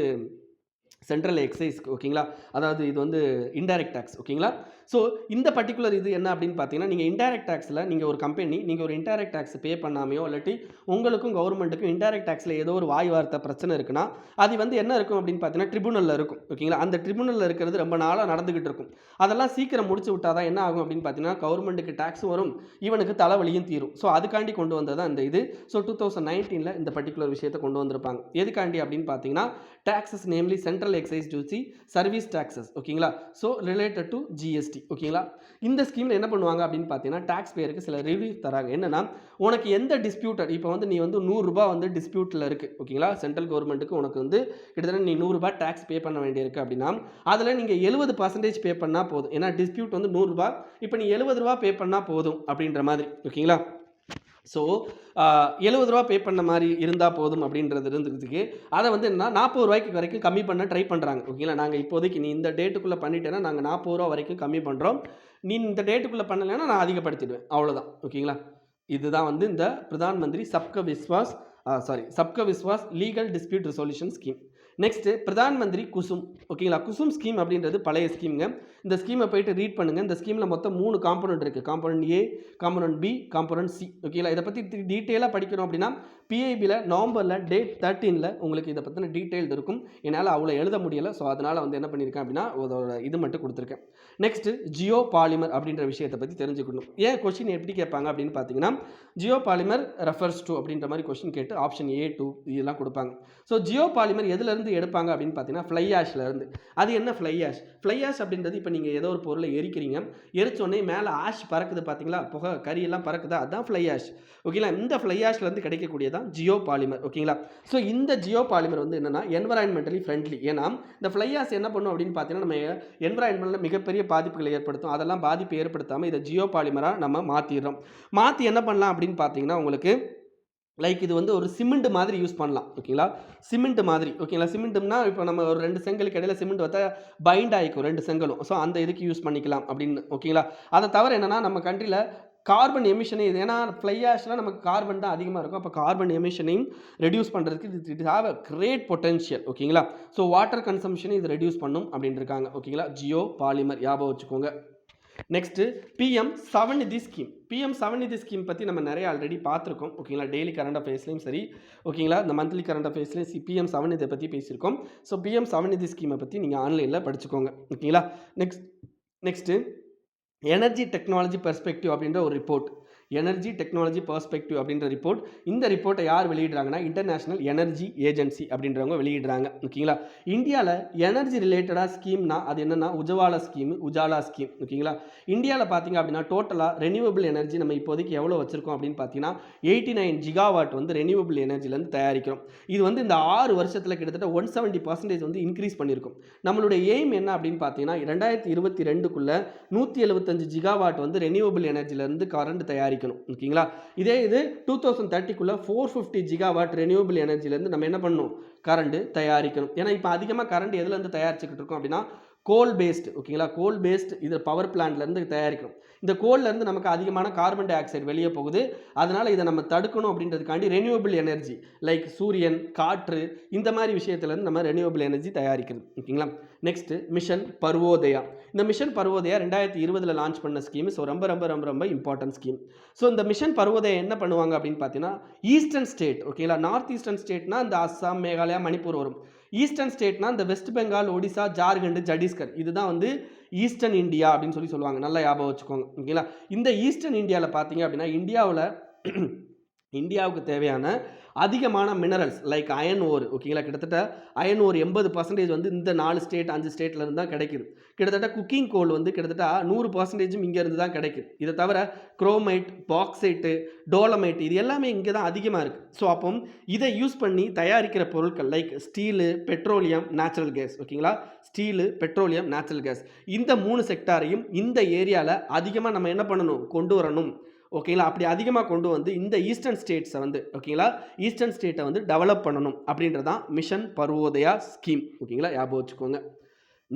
சென்ட்ரல் எக்ஸைஸ்க்கு ஓகேங்களா. அதாவது இது வந்து இன்டைரக்ட் டேக்ஸ் ஓகேங்களா. ஸோ இந்த பர்டிகுலர் இது என்ன அப்படின்னு பார்த்தீங்கன்னா நீங்கள் இன்டைரக்ட் டேக்ஸில் நீங்கள் ஒரு கம்பெனி நீங்கள் ஒரு இன்டைரக்ட் டேக்ஸ் பே பண்ணாமையோ இல்லாட்டி உங்களுக்கும் கவர்மெண்ட்டுக்கும் இன்டைரக்ட் டேக்ஸில் ஏதோ ஒரு வாய் வார்த்தை பிரச்சனை இருக்குன்னா அது வந்து என்ன இருக்கும் அப்படின்னு பார்த்தீங்கன்னா ட்ரிபுனலில் இருக்கும் ஓகேங்களா. அந்த ட்ரிபுனலில் இருக்கிறது ரொம்ப நாளாக நடந்துகிட்டு இருக்கும். அதெல்லாம் சீக்கிரம் முடிச்சு விட்டால் தான் என்ன ஆகும் அப்படின்னு பார்த்தீங்கன்னா கவர்மெண்ட்டுக்கு டேக்ஸும் வரும், இவனுக்கு தலைவலியும் தீரும். ஸோ அதுக்காண்டி கொண்டு வந்தது தான் இந்த இது. ஸோ 2019 இந்த பர்டிகுலர் விஷயத்தை கொண்டு வந்திருப்பாங்க. எதுக்காண்டி அப்படின்னு பார்த்தீங்கன்னா taxes namely central excise duty, service taxes ஓகேங்களா. ஸோ ரிலேட்டட் டு ஜிஎஸ்டி ஓகேங்களா. இந்த ஸ்கீமில் என்ன பண்ணுவாங்க அப்படின்னு பார்த்தீங்கன்னா டாக்ஸ் பேருக்கு சில ரிலீஃப் தராங்க. என்னன்னா உனக்கு எந்த டிஸ்பியூட்டட் இப்போ வந்து நீ வந்து 100 ரூபாய் வந்து டிஸ்பியூட்டில் இருக்குது ஓகேங்களா. சென்ட்ரல் கவர்மெண்ட்டுக்கு உனக்கு வந்து கிட்டத்தட்ட நீ 100 ரூபாய் டேக்ஸ் பே பண்ண வேண்டியிருக்கு அப்படின்னா அதில் நீங்கள் 70% பே பண்ணால் போதும். ஏன்னா டிஸ்பியூட் வந்து 100 ரூபாய், இப்போ நீ 70 ரூபா பே பண்ணால் போதும் அப்படின்ற மாதிரி ஓகேங்களா. ஸோ 70 ரூபா பே பண்ண மாதிரி இருந்தால் போதும் அப்படின்றது இருந்துக்கிறதுக்கு அதை வந்து என்ன 40 ரூபாய்க்கு வரைக்கும் கம்மி பண்ண ட்ரை பண்ணுறாங்க ஓகேங்களா. நாங்கள் இப்போதைக்கு நீ இந்த டேட்டுக்குள்ளே பண்ணிட்டேன்னா நாங்கள் 40 ரூபா வரைக்கும் கம்மி பண்ணுறோம், நீ இந்த டேட்டுக்குள்ளே பண்ணலைன்னா நான் அதிகப்படுத்திடுவேன், அவ்வளோதான் ஓகேங்களா. இதுதான் வந்து இந்த Pradhan Mantri Sabka Vishwas legal dispute resolution scheme. Next Pradhan Mantri Kusum. ஓகேங்களா? குசும் ஸ்கீம் அப்படின்றது பழைய ஸ்கீம்ங்க. இந்த ஸ்கீமை போயிட்டு ரீட் பண்ணுங்க. இந்த ஸ்கீமில் மொத்தம் 3 காம்போனன்ட் இருக்குது. காம்போனன்ட் ஏ, காம்போனன்ட் பி, காம்போனன்ட் சி. ஓகேங்களா? இதை பற்றி டீட்டெயிலாக படிக்கணும் அப்படின்னா பிஐபியில் நவம்பரில் டேட் 13ல் உங்களுக்கு இதை பற்றின டீட்டெயில் இருக்கும். என்னால் அவ்வளோ எழுத முடியலை. ஸோ அதனால் வந்து என்ன பண்ணியிருக்கேன் அப்படின்னா அதோட இது மட்டும் கொடுத்துருக்கேன். நெக்ஸ்ட்டு ஜியோ பாலிமர் அப்படின்ற விஷயத்தை பற்றி தெரிஞ்சுக்கணும். ஏன் கொஸ்டின் எப்படி கேட்பாங்க அப்படின்னு பார்த்தீங்கன்னா ஜியோ பாலிமர் ரெஃபர்ஸ் டு அப்படின்ற மாதிரி கொஸ்டின் கேட்டு ஆப்ஷன் ஏ 2 இதெல்லாம் கொடுப்பாங்க. ஸோ ஜியோ பாலிமர் எதுலேருந்து எடுப்பாங்க அப்படின்னு பார்த்தீங்கன்னா ஃப்ளை ஆஷ்லேருந்து. அது என்ன ஃப்ளை ஆஷ்? ஃப்ளை ஆஷ் அப்படின்றது இப்போ நீங்கள் ஏதோ ஒரு பொருளை எரிக்கிறீங்க, எரிச்சோடனே மேலே ஆஷ் பறக்குது பார்த்தீங்களா, புகை கரியெல்லாம் பறக்குதா, அதுதான் ஃப்ளை ஆஷ். ஓகேங்களா? இந்த ஃப்ளை ஆஷ்லேருந்து கிடைக்கக்கூடியதான் ஜியோ பாலிமர். ஓகேங்களா? ஸோ இந்த ஜியோ பாலிமர் வந்து என்னென்னா என்வரான்மெண்டலி ஃப்ரெண்ட்லி. ஏன்னா இந்த ஃப்ளை ஆஷ் என்ன பண்ணும் அப்படின்னு பார்த்தீங்கன்னா நம்ம என்வரான்மெண்ட்டில் மிகப்பெரிய பாதிப்புகளை ஏற்படுத்தும். அதெல்லாம் பாதிப்பு ஏற்படுத்தாமல் இதை ஜியோ பாலிமராக நம்ம மாற்றிடுறோம். மாற்றி என்ன பண்ணலாம் அப்படின்னு பார்த்தீங்கன்னா உங்களுக்கு லைக் இது வந்து ஒரு சிமெண்ட் மாதிரி யூஸ் பண்ணலாம். ஓகேங்களா? சிமெண்ட் மாதிரி. ஓகேங்களா? சிமெண்ட்னா இப்போ நம்ம ஒரு 2 செங்கலுக்கு இடையில சிமெண்ட் வைத்தா பைண்ட் ஆகிக்கும் 2 செங்கலும். ஸோ அந்த இதுக்கு யூஸ் பண்ணிக்கலாம் அப்படின்னு. ஓகேங்களா? அதை தவிர என்னென்னா நம்ம கண்ட்ரியில் கார்பன் எமிஷனே இது. ஏன்னா ஃப்ளை ஆஷ்லாம் நமக்கு கார்பன் தான் அதிகமாக இருக்கும். அப்போ கார்பன் எமிஷனையும் ரெடியூஸ் பண்ணுறதுக்கு it have a great potential. ஓகேங்களா? ஸோ வாட்டர் கன்சம்ஷனை இது ரெடியூஸ் பண்ணும் அப்படின்னு இருக்காங்க. ஓகேங்களா? ஜியோ பாலிமர் ஞாபகம் வச்சுக்கோங்க. Next PM Svanidhi scheme. PM Svanidhi scheme பற்றி நம்ம நிறைய ஆல்ரெடி பார்த்துருக்கோம். ஓகேங்களா? டெய்லி கரண்ட் அஃபேர்ஸ்லையும் சரி, ஓகேங்களா, இந்த மந்த்லி கரண்ட் அஃபேர்ஸ்லையும் பிஎம் ஸ்வநிதியை பற்றி பேசியிருக்கோம். ஸோ பிஎம் ஸ்வநிதி ஸ்கீமை பற்றி நீங்கள் ஆன்லைனில் படிச்சுக்கோங்க. ஓகேங்களா? நெக்ஸ்ட்டு எனர்ஜி டெக்னாலஜி பெர்ஸ்பெக்டிவ் அப்படின்ற ஒரு ரிப்போர்ட். எனர்ஜி டெக்னாலஜி பெர்ஸ்பெக்டிவ் அப்படின்ற ரிப்போர்ட். இந்த ரிப்போர்ட்டை யார் வெளியிடுறாங்கன்னா இன்டர்நேஷனல் எனர்ஜி ஏஜென்சி அப்படின்றவங்க வெளியிடுறாங்க. ஓகேங்களா? இந்தியாவில் எனர்ஜி ரிலேட்டடாக ஸ்கீம்னா அது என்னென்னா உஜ்வாலா ஸ்கீம். ஓகேங்களா? இந்தியாவில் பார்த்தீங்க அப்படின்னா டோட்டலாக ரெனியூவபிள் எனர்ஜி நம்ம இப்போதைக்கு எவ்வளோ வச்சுருக்கோம் அப்படின்னு பார்த்தீங்கன்னா 89 ஜிகாவாட் வந்து ரெனியூவபிள் எனர்ஜிலேருந்து தயாரிக்கிறோம். இது வந்து இந்த 6 வருஷத்தில் கிட்டத்தட்ட 170% வந்து இன்க்ரீஸ் பண்ணியிருக்கும். நம்மளுடைய எய்ம் என்ன அப்படின்னு பார்த்தீங்கன்னா 2022க்குள்ளே 175 ஜிகாவாட் வந்து ரெனியூவபிள் எனர்ஜிலேருந்து கரண்ட் தயாரிக்கணும். ஓகேங்களா? இதே இது 2030க்குள்ள 450 ஜிகாவாட் ரெனியூவபிள் எனர்ஜிலேருந்து நம்ம என்ன பண்ணணும், கரண்ட் தயாரிக்கணும். ஏன்னா இப்போ அதிகமாக கரண்ட் எதுலேருந்து தயாரிச்சுக்கிட்டு இருக்கோம் அப்படின்னா கோல் பேஸ்டு. ஓகேங்களா? கோல் பேஸ்டு இது பவர் பிளான்ட்லேருந்து தயாரிக்கணும். இந்த கோல்லேருந்து நமக்கு அதிகமான கார்பன் டை ஆக்சைடு வெளியே போகுது. அதனால் இதை நம்ம தடுக்கணும் அப்படின்றதுக்காண்டி ரெனியூவபிள் எனர்ஜி லைக் சூரியன், காற்று, இந்த மாதிரி விஷயத்துலேருந்து நம்ம ரெனியூவபிள் எனர்ஜி தயாரிக்கிறது. ஓகேங்களா? Next mission Purvodaya. இந்த மிஷன் பர்வோதயா 2020 லான்ச் பண்ண ஸ்கீம். ஸோ ரொம்ப ரொம்ப ரொம்ப ரொம்ப இம்பார்ட்டன்ட் ஸ்கீம். ஸோ இந்த மிஷன் பர்வோதயா என்ன பண்ணுவாங்க அப்படின்னு பார்த்தீங்கன்னா ஈஸ்டர்ன் ஸ்டேட். ஓகேங்களா? நார்த் ஈஸ்டர்ன் ஸ்டேட்னா இந்த அஸ்ஸாம், மேகாலயா, மணிப்பூர் வரும். ஈஸ்டர்ன் ஸ்டேட்னா இந்த வெஸ்ட் பெங்கால், ஒடிசா, ஜார்க்கண்ட், சத்தீஸ்கர், இதுதான் வந்து ஈஸ்டர்ன் இந்தியா அப்படின்னு சொல்லுவாங்க. நல்லா ஞாபகம் வச்சுக்கோங்க. ஓகேங்களா? இந்த ஈஸ்டர்ன் இந்தியாவில் பார்த்தீங்க அப்படின்னா இந்தியாவுக்கு தேவையான அதிகமான மினரல்ஸ் லைக் அயன் ஓர். ஓகேங்களா? கிட்டத்தட்ட அயன் ஓர் 80% வந்து இந்த 4 ஸ்டேட் 5 ஸ்டேட்லேருந்து தான் கிடைக்குது. கிட்டத்தட்ட குக்கிங் கோல் வந்து கிட்டத்தட்ட 100% இங்கேருந்து தான் கிடைக்குது. இதை தவிர குரோமைட், பாக்சைட்டு, டோலமைட் இது எல்லாமே இங்கே தான் அதிகமாக இருக்குது. ஸோ அப்போ இதை யூஸ் பண்ணி தயாரிக்கிற பொருட்கள் like steel, petroleum, natural gas. ஓகேங்களா? ஸ்டீலு, பெட்ரோலியம், நேச்சுரல் கேஸ், இந்த 3 செக்டாரையும் இந்த ஏரியாவில் அதிகமாக நம்ம என்ன பண்ணணும், கொண்டு வரணும். ஓகேங்களா? அப்படி அதிகமாக கொண்டு வந்து இந்த ஈஸ்டர்ன் ஸ்டேட்ஸை வந்து ஓகேங்களா ஈஸ்டர்ன் ஸ்டேட்டை வந்து டெவலப் பண்ணணும் அப்படின்றதான் மிஷன் பர்வோதயா ஸ்கீம். ஓகேங்களா? ஞாபகம் வச்சுக்கோங்க.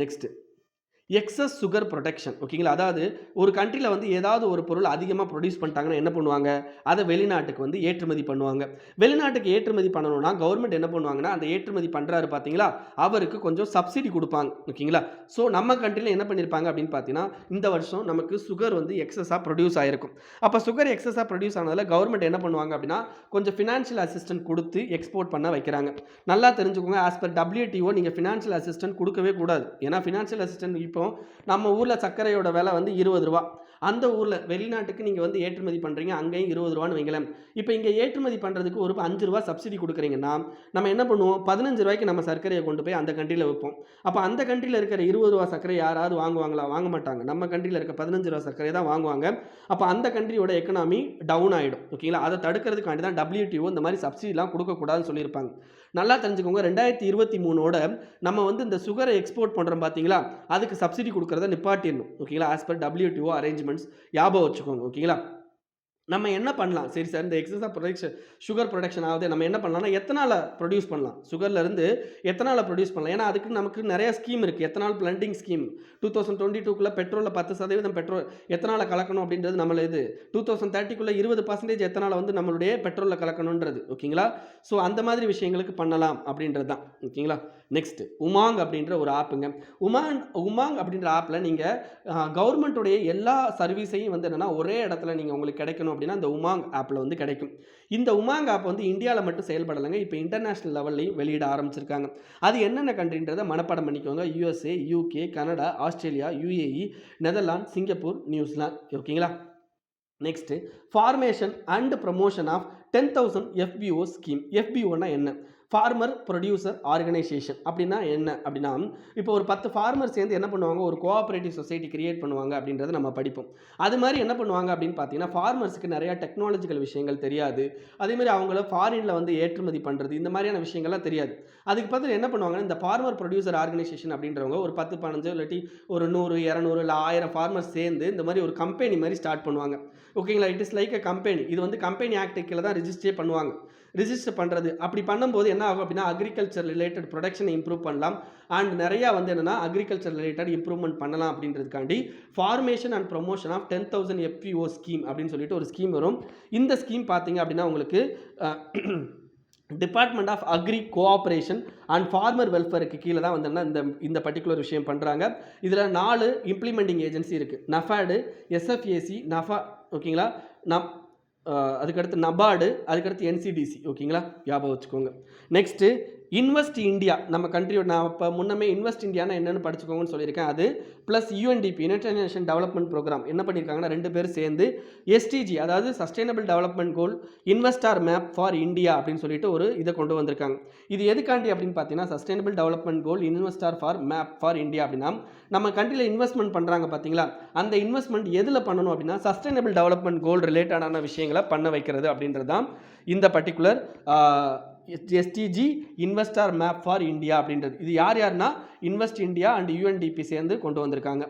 Next excess sugar production. ஓகேங்களா? அதாவது ஒரு கண்ட்ரியில் வந்து ஏதாவது ஒரு பொருள் அதிகமாக ப்ரொடியூஸ் பண்ணிட்டாங்கன்னா என்ன பண்ணுவாங்க, அதை வெளிநாட்டுக்கு வந்து ஏற்றுமதி பண்ணுவாங்க. வெளிநாட்டுக்கு ஏற்றுமதி பண்ணணும்னா கவர்மெண்ட் என்ன பண்ணுவாங்கன்னா அந்த ஏற்றுமதி பண்ணுறாரு பார்த்தீங்களா, அவருக்கு கொஞ்சம் சப்சிடி கொடுப்பாங்க. ஓகேங்களா? ஸோ நம்ம கண்ட்ரியில் என்ன பண்ணியிருப்பாங்க அப்படின்னு பார்த்தீங்கன்னா இந்த வருஷம் நமக்கு சுகர் வந்து எக்ஸஸாக ப்ரொடியூஸ் ஆகிருக்கும். அப்போ சுகர் எக்ஸஸாக ப்ரொடியூஸ் ஆனதில் கவர்மெண்ட் என்ன பண்ணுவாங்க அப்படின்னா கொஞ்சம் ஃபினான்ஷியல் அசிஸ்டன்ட் கொடுத்து எக்ஸ்போர்ட் பண்ண வைக்கிறாங்க. நல்லா தெரிஞ்சுக்கோங்க, ஆஸ் பர் WTO நீங்கள் ஃபினான்ஷியல் அசிஸ்டன்ட் கொடுக்கவே கூடாது. ஏன்னா ஃபினான்ஷியல் அசிஸ்டன்ட் இப்போ நம்ம ஊரில் சர்க்கரையோட விலை வந்து 20 ரூபா. அந்த ஊரில் வெளிநாட்டுக்கு நீங்கள் வந்து ஏற்றுமதி பண்ணுறீங்க, அங்கேயும் 20 ரூபான்னு வைங்களேன். இப்போ இங்கே ஏற்றுமதி பண்ணுறதுக்கு ஒரு 5 ரூபா சப்சிடி கொடுக்குறீங்கன்னா நம்ம என்ன பண்ணுவோம், 15 ரூபாய்க்கு நம்ம சர்க்கரையை கொண்டு போய் அந்த கண்ட்ரியில் வைப்போம். அப்போ அந்த கண்ட்ரியில் இருக்கிற 20 ரூபா சர்க்கரை யாராவது வாங்குவாங்களா? வாங்க மாட்டாங்க. நம்ம கண்ட்ரியில் இருக்க 15 ரூபா சர்க்கரை தான் வாங்குவாங்க. அப்போ அந்த கண்ட்ரியோட எக்கனாமி டவுன் ஆகிடும். ஓகேங்களா? அதை தடுக்கிறதுக்காண்டி தான் WTO இந்த மாதிரி சப்சிடிலாம் கொடுக்கக்கூடாதுன்னு சொல்லியிருப்பாங்க. நல்லா தெரிஞ்சுக்கோங்க, 2023ஓட நம்ம வந்து இந்த சுகரை எக்ஸ்போர்ட் பண்ணுறோம் பார்த்தீங்களா, அதுக்கு சப்சிடி கொடுக்குறத நிப்பாட்டிடணும். ஓகேங்களா? ஆஸ் பர் WTO அரேஞ்ச்மெண்ட்ஸ் ஞாபகம் வச்சுக்கோங்க. ஓகேங்களா? நம்ம என்ன பண்ணலாம்? சரி சார், இந்த எக்ஸஸ் ஆஃப் சுகர் புரொடக்ஷன் ஆகுது. நம்ம என்ன பண்ணலாம்னா, எத்தனால ப்ரொடியூஸ் பண்ணலாம். சுகர்லேருந்து எத்தனால ப்ரொடியூஸ் பண்ணலாம். ஏன்னா, அதுக்கு நமக்கு நெறைய ஸ்கீம் இருக்கு. எத்தனால் பிளெண்டிங் ஸ்கீம் 2022க்குள்ள பெட்ரோல்ல 10% பெட்ரோல் எத்தனால கலக்கணும் அப்படின்றது நம்மள இது. 2030க்குள்ள 20% எத்தனால வந்து நம்மளுடைய பெட்ரோல்ல கலக்கணுன்றது. ஓகேங்களா? ஸோ அந்த மாதிரி விஷயங்களுக்கு பண்ணலாம் அப்படின்றது தான். ஓகேங்களா? நெக்ஸ்ட் உமாங் அப்படின்ற ஒரு ஆப்புங்க. உமாங் அப்படின்ற ஆப்ல நீங்க கவர்மெண்ட்டுடைய எல்லா சர்வீஸையும் வந்து என்னன்னா ஒரே இடத்துல நீங்கள் உங்களுக்கு கிடைக்கணும் அப்படின்னா இந்த உமாங் ஆப்பில் வந்து கிடைக்கும். இந்த உமாங் ஆப் வந்து இந்தியாவில் மட்டும் செயல்படலைங்க, இப்போ இன்டர்நேஷ்னல் லெவல்லையும் வெளியிட ஆரம்பிச்சிருக்காங்க. அது என்னென்ன கண்ட்ரின்றதை மனப்பாடம் பண்ணிக்கோங்க. USA, UK, Canada, Australia, UAE, Netherlands, Singapore, New Zealand. ஓகேங்களா? Next formation and promotion of 10,000 FBO scheme. FBOனா என்ன? ஃபார்மர் ப்ரொடியூசர் ஆர்கனைசேஷன் அப்படின்னா என்ன அப்படின்னா, இப்போ ஒரு 10 ஃபார்மர் சேர்ந்து என்ன பண்ணுவாங்க, ஒரு கோஆப்ரேட்டிவ் சொசைட்டி கிரியேட் பண்ணுவாங்க அப்படின்றத நம்ம படிப்போம். அது மாதிரி என்ன பண்ணுவாங்க அப்படின்னு பார்த்தீங்கன்னா, ஃபார்மர்ஸுக்கு நிறையா டெக்னாலஜிக்கல் விஷயங்கள் தெரியாது. அதேமாதிரி அவங்கள ஃபாரினில் வந்து ஏற்றுமதி பண்ணுறது இந்த மாதிரியான விஷயங்கள்லாம் தெரியாது. அதுக்கு பார்த்து என்ன பண்ணுவாங்கன்னா, இந்த ஃபார்மர் ப்ரொடியூசர் ஆர்கனைசேஷன் அப்படின்றவங்க ஒரு 10, 15 இல்லாட்டி ஒரு 100, 200 இல்லை 1000 ஃபார்மர்ஸ் சேர்ந்து இந்த மாதிரி ஒரு கம்பெனி மாதிரி ஸ்டார்ட் பண்ணுவாங்க. ஓகேங்களா? It is like a company. இது வந்து கம்பெனி ஆக்ட் கீழே தான் ரிஜிஸ்டரே பண்ணுவாங்க. ரிஜிஸ்டர் பண்ணுறது அப்படி பண்ணும்போது என்ன ஆகும் அப்படின்னா, அக்ரிகல்ச்சர் ரிலேட்டட் ப்ரொடக்ஷனை இம்ப்ரூவ் பண்ணலாம். அண்ட் நிறையா வந்து என்னென்னா அக்ரிகல்ச்சர் ரிலேட்டட் இம்ப்ரூவ்மெண்ட் பண்ணலாம் அப்படின்றதுக்காண்டி formation and promotion of 10,000 FPO scheme அப்படின்னு சொல்லிட்டு ஒரு ஸ்கீம் வரும். இந்த ஸ்கீம் பார்த்தீங்க அப்படின்னா உங்களுக்கு department of agri cooperation and farmer வெல்ஃபேருக்கு கீழே தான் வந்து இந்த பர்டிகுலர் விஷயம் பண்ணுறாங்க. இதில் 4 இம்ப்ளிமெண்டிங் ஏஜென்சி இருக்குது. நஃபாடு, SFAC, ஓகேங்களா, அதுக்கடுத்து நபார்டு, அதுக்கடுத்து NCDC. ஓகேங்களா, ஞாபகம் வச்சுக்கோங்க. நெக்ஸ்ட்டு இன்வெஸ்ட் இந்தியா, நம்ம கண்ட்ரியோட நான் இப்போ முன்னமே இன்வெஸ்ட் இந்தியானா என்னென்னு படிச்சுக்கோங்கன்னு சொல்லியிருக்கேன். அது plus UNDP united nation development programme என்ன பண்ணியிருக்காங்கன்னா 2 பேரும் சேர்ந்து SDG அதாவது sustainable development goal investor map for India அப்படின்னு சொல்லிட்டு ஒரு இதை கொண்டு வந்திருக்காங்க. இது எதுக்காண்டி அப்படின்னு பார்த்தீங்கன்னா, sustainable development goal investor for map for India அப்படின்னா, நம்ம கண்ட்ரியில் இன்வெஸ்ட்மெண்ட் பண்ணுறாங்க பார்த்தீங்களா, அந்த இன்வெஸ்ட்மெண்ட் எதில் பண்ணணும் அப்படின்னா சஸ்டைனபிள் டெவலப்மெண்ட் கோல் ரிலேட்டடான விஷயங்களை பண்ண வைக்கிறது அப்படின்றது தான் இந்த particular SDG investor map for India அப்படின்றது. இது யாருன்னா இன்வெஸ்ட் இந்தியா அண்ட் UNDP சேர்ந்து கொண்டு வந்திருக்காங்க.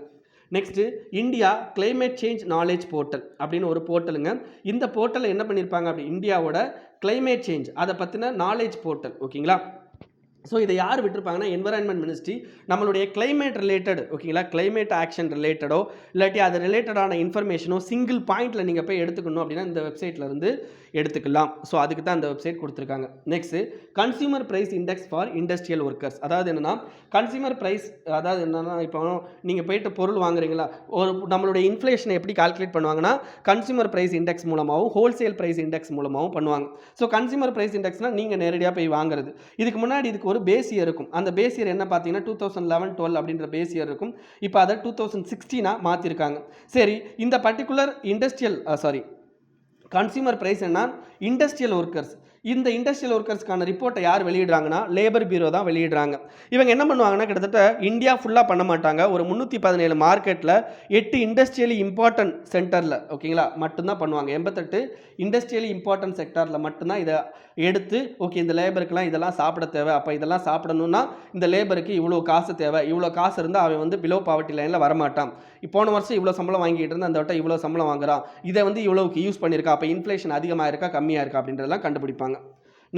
Next India climate change knowledge portal அப்படின்னு ஒரு போர்ட்டலுங்க. இந்த போர்ட்டலில் என்ன பண்ணியிருப்பாங்க அப்படி இந்தியாவோட கிளைமேட் சேஞ்ச் அதை பற்றின நாலேஜ் போர்ட்டல். ஓகேங்களா? ஸோ இதை யார் விட்டுருப்பாங்கன்னா என்வரான்மெண்ட் மினிஸ்ட்ரி நம்மளுடைய கிளைமேட் ரிலேட்டட், ஓகேங்களா, கிளைமேட் ஆக்ஷன் ரிலேட்டடோ இல்லாட்டி அது ரிலேட்டடான இன்ஃபர்மேஷனோ சிங்கிள் பாயிண்டில் நீங்கள் போய் எடுத்துக்கணும் அப்படின்னா இந்த வெப்சைட்லேருந்து எடுத்துக்கலாம். ஸோ அதுக்கு தான் அந்த வெப்சைட் கொடுத்துருக்காங்க. Next consumer price index for industrial workers. அதாவது என்னென்னா கன்சியூமர் ப்ரைஸ், அதாவது என்னென்னா இப்போ நீங்கள் போயிட்டு பொருள் வாங்குறீங்களா, ஒரு நம்மளுடைய இன்ஃப்ளேஷனை எப்படி கால்குலேட் பண்ணுவாங்கன்னா கன்சியூமர் ப்ரைஸ் இண்டெக்ஸ் மூலமாகவும் ஹோல்சேல் ப்ரைஸ் இண்டெக்ஸ் மூலமாகவும் பண்ணுவாங்க. ஸோ கன்சியூமர் ப்ரைஸ் இண்டெக்ஸ்னால் நீங்கள் நேரடியாக போய் வாங்குறது. இதுக்கு முன்னாடி இதுக்கு ஒரு பேஸ் இயர் இருக்கும். அந்த பேஸ் இயர் என்ன பார்த்தீங்கன்னா 2011-12 அப்படின்ற பேஸ் இயர் இருக்கும். இப்போ அதை 2016 மாற்றிருக்காங்க. சரி, இந்த பர்டிகுலர் கன்சியூமர் பிரைஸ் என்ன இண்டஸ்ட்ரியல் ஒர்க்கர்ஸ், இந்த இண்டஸ்ட்ரியல் ஒர்க்கர்ஸ்க்கான ரிப்போர்ட்டை யார் வெளியிடுறாங்கன்னா லேபர் பியூரோ தான் வெளியிடுறாங்க. இவங்க என்ன பண்ணுவாங்கன்னா கிட்டத்தட்ட இந்தியா ஃபுல்லாக பண்ண மாட்டாங்க, ஒரு 317 மார்க்கெட்டில் 8 இண்டஸ்ட்ரியலி இம்பார்ட்டன்ட் சென்டரில், ஓகேங்களா, மட்டும்தான் பண்ணுவாங்க. 88 இண்டஸ்ட்ரியலி இம்பார்ட்டன்ட் செக்டாரில் மட்டும்தான் இதை எடுத்து ஓகே இந்த லேபருக்குலாம் இதெல்லாம் சாப்பிட தேவை, அப்போ இதெல்லாம் சாப்பிடணுன்னா இந்த லேபருக்கு இவ்வளோ காசு தேவை, இவ்வளோ காசு இருந்தால் அவன் வந்து பிலோ பாவர்ட்டி லைனில் வரமாட்டான், போன வருஷம் இவ்வளோ சம்பளம் வாங்கிட்டு இருந்தால் அந்த வட்டம் இவ்வளோ சம்பளம் வாங்குறான், இதை வந்து இவ்வளோக்கு யூஸ் பண்ணியிருக்கா, அப்போ இன்ஃப்ளேஷன் அதிகமாக இருக்கா கம்மியாக இருக்கா அப்படின்றதெல்லாம் கண்டுபிடிப்பாங்க.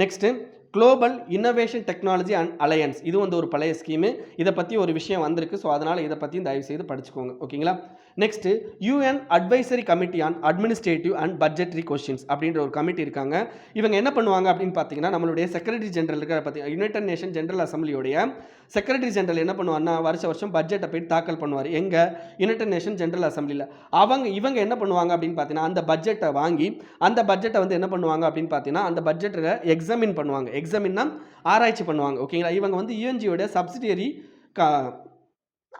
Next global innovation technology and alliance, இது வந்து ஒரு பழைய ஸ்கீமு, இதை பற்றி ஒரு விஷயம் வந்திருக்கு. ஸோ அதனால் இதை பற்றியும் தயவு செய்து படிச்சுக்கோங்க. ஓகேங்களா? Next UN advisory committee on administrative and budgetary questions அப்படின்ற ஒரு கமிட்டி இருக்காங்க. இவங்க என்ன பண்ணுவாங்க அப்படின்னு பார்த்தீங்கன்னா நம்மளுடைய செக்ரட்டரி ஜெனரல் இருக்கிற பற்றி யுனைடெட் நேஷன் ஜெனரல் அசம்பிளியோடைய செக்ரட்டரி ஜெனரல் என்ன பண்ணுவார்னா வருஷம் பட்ஜெட்டை போய் தாக்கல் பண்ணுவார். எங்கே? யுனைடெட் நேஷன் ஜெனரல் அசம்பிளியில். இவங்க என்ன பண்ணுவாங்க அப்படின்னு பார்த்தீங்கன்னா அந்த பட்ஜெட்டை வாங்கி அந்த பட்ஜெட்டை வந்து என்ன பண்ணுவாங்க அப்படின்னு பார்த்தீங்கன்னா அந்த பட்ஜெட்டில் எக்ஸாமின் பண்ணுவாங்க. எக்ஸாமின்னா ஆராய்ச்சி பண்ணுவாங்க. ஓகேங்களா? இவங்க வந்து UNGயோட சப்சிடியரி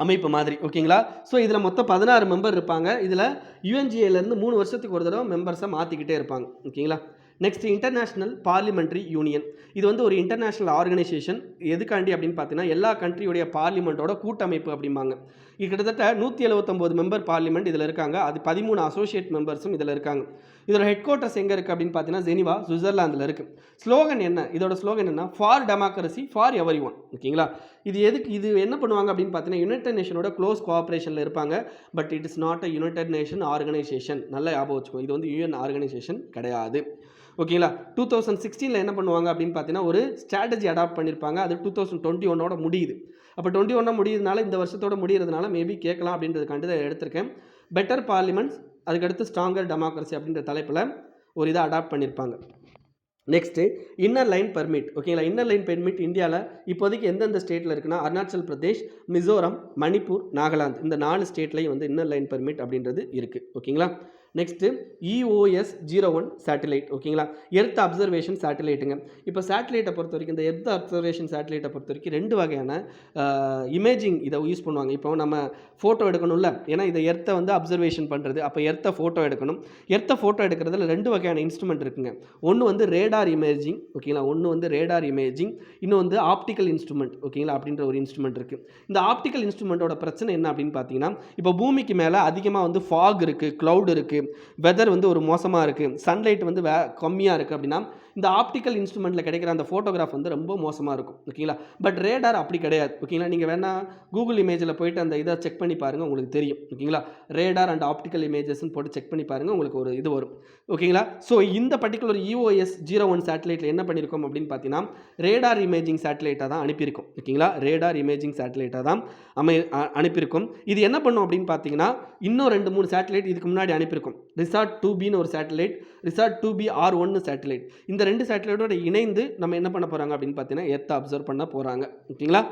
அமைப்பு மாதிரி. ஓகேங்களா? ஸோ இதில் மொத்தம் 16 மெம்பர் இருப்பாங்க. இதில் UNGAலேருந்து 3 வருஷத்துக்கு ஒரு தடவை மெம்பர்ஸை மாற்றிக்கிட்டே இருப்பாங்க. ஓகேங்களா? நெக்ஸ்ட் இன்டர்நேஷ்னல் பார்லிமெண்ட்ரி யூனியன், இது வந்து ஒரு இன்டர்நேஷ்னல் ஆர்கனைசேஷன். எதுக்காண்டி அப்படின்னு பார்த்தீங்கன்னா எல்லா கண்ட்ரியோடைய பார்லிமெண்ட்டோட கூட்டமைப்பு அப்படிம்பாங்க. கிட்டத்தட்ட 179 மெம்பர் பார்லிமெண்ட் இதில் இருக்காங்க. அது 13 அசோசியேட் மெம்பர்ஸும் இதில் இருக்காங்க. இதோட ஹெட் குவார்ட்டர்ஸ் எங்கே இருக்குது அப்படின்னு பார்த்தீங்கன்னா ஜெனிவா, சுவிட்சர்லாந்தில் இருக்குது. ஸ்லோகன் என்ன, இதோட ஸ்லோகன் என்ன, for democracy for every one. ஓகேங்களா, இது என்ன பண்ணுவாங்க அப்படின்னு பார்த்தீங்கன்னா யுனைடெட் நேஷனோட க்ளோஸ் கோஆப்ரேஷனில் இருப்பாங்க. But it is not a United nation organisation. நல்லா ஞாபகம் வச்சுக்கோங்க, இது வந்து யூஎன் ஆர்கனைசேஷன் கிடையாது. ஓகேங்களா, 2016 என்ன பண்ணுவாங்க அப்படின்னு பார்த்தீங்கன்னா ஒரு ஸ்ட்ராட்டஜி அடாப்ட் பண்ணியிருப்பாங்க. அது 2021 முடியுது. அப்போ 21 முடியுதுனால இந்த வருஷத்தோட முடிகிறதுனால மேபி கேட்கலாம் அப்படின்றதுக்காண்டி தான் எடுத்திருக்கேன். பெட்டர் பார்லிமெண்ட்ஸ், அதுக்கடுத்து ஸ்ட்ராங்கர் டெமோக்ரஸி அப்படின்ற தலைப்பில் ஒரு இதை அடாப்ட் பண்ணியிருப்பாங்க. Next inner line permit. ஓகேங்களா, இன்னர் லைன் பெர்மிட் இந்தியாவில் இப்போதைக்கு எந்தெந்த ஸ்டேட்டில் இருக்குன்னா அருணாச்சல் பிரதேஷ், மிசோரம், மணிப்பூர், நாகாலாந்து, இந்த 4 ஸ்டேட்லையும் வந்து இன்னர் லைன் பெர்மிட் அப்படின்றது இருக்குது. ஓகேங்களா, நெக்ஸ்ட்டு EOS-01 சேட்டலைட். ஓகேங்களா, எர்த் அப்சர்வேஷன் சேட்டலைட்டுங்க. இப்போ சேட்டலைட்டை பொறுத்த வரைக்கும் இந்த எர்த் அப்சர்வேஷன் சேட்டலைட்டை பொறுத்த வரைக்கும் 2 வகையான இமேஜிங் இதை யூஸ் பண்ணுவாங்க. இப்போ நம்ம ஃபோட்டோ எடுக்கணும்ல, ஏன்னா இதை எர்த்தை வந்து அப்சர்வேஷன் பண்ணுறது, அப்போ எர்த்தை ஃபோட்டோ எடுக்கணும். எர்த்தை ஃபோட்டோ எடுக்கிறதுல 2 வகையான இன்ஸ்ட்ருமெண்ட் இருக்குங்க. ஒன்று வந்து ரேடார் இமேஜிங். ஓகேங்களா, ஒன்று வந்து ரேடார் இமேஜிங், இன்னும் வந்து ஆப்டிக்கல் இன்ஸ்ட்ருமெண்ட். ஓகேங்களா, அப்படின்ற ஒரு இன்ஸ்ட்ருமெண்ட் இருக்குது. இந்த ஆப்டிக்கல் இன்ஸ்ட்ருமெண்ட்டோட பிரச்சனை என்ன அப்படின்னு பார்த்தீங்கன்னா, இப்போ பூமிக்கு மேலே அதிகமாக வந்து ஃபாக் இருக்குது, க்ளவுட் இருக்குது, வெதர் வந்து ஒரு மோசமாக இருக்குது, சன்லைட் வந்து கம்மியாக இருக்குது அப்படின்னா இந்த ஆப்டிக்கல் இன்ஸ்ட்ருமெண்ட்டில் கிடைக்கிற அந்த ஃபோட்டோகிராஃப் வந்து ரொம்ப மோசமாக இருக்கும். ஓகேங்களா, பட் ரேடார் அப்படி கிடையாது. ஓகேங்களா, நீங்கள் வேணால் கூகுள் இமேஜில் போய்ட்டு அந்த இதை செக் பண்ணி பாருங்கள், உங்களுக்கு தெரியும். ஓகேங்களா, ரேடார் அண்ட் ஆப்டிக்கல் இமேஜஸ்ன்னு போட்டு செக் பண்ணி பாருங்கள், உங்களுக்கு ஒரு இது வரும். ஓகேங்களா, ஸோ இந்த பர்டிகுலர் EOS-01 சேட்டலைட்டில் என்ன பண்ணியிருக்கோம் அப்படின்னு பார்த்தீங்கன்னா ரேடார் இமேஜிங் சேட்டலைட்டாக தான் அனுப்பியிருக்கோம். ஓகேங்களா, ரேடார் இமேஜிங் சேட்டலைட்டாக தான் அனுப்பியிருக்கோம். இது என்ன பண்ணும் அப்படின்னு பார்த்தீங்கன்னா இன்னும் 2-3 சேட்டலைட் இதுக்கு முன்னாடி அனுப்பியிருக்கும். ரிசார்ட் 2Bன்னு ஒரு சேட்டலைட், ரிசார்ட் 2B-R1 சேட்டலைட். இந்த 2 சேட்டலைட்டோட இணைந்து நம்ம என்ன பண்ண போகிறாங்க அப்படின்னு பார்த்தீங்கன்னா எர்த்தை அப்சர்வ் பண்ண போகிறாங்க. ஓகேங்களா,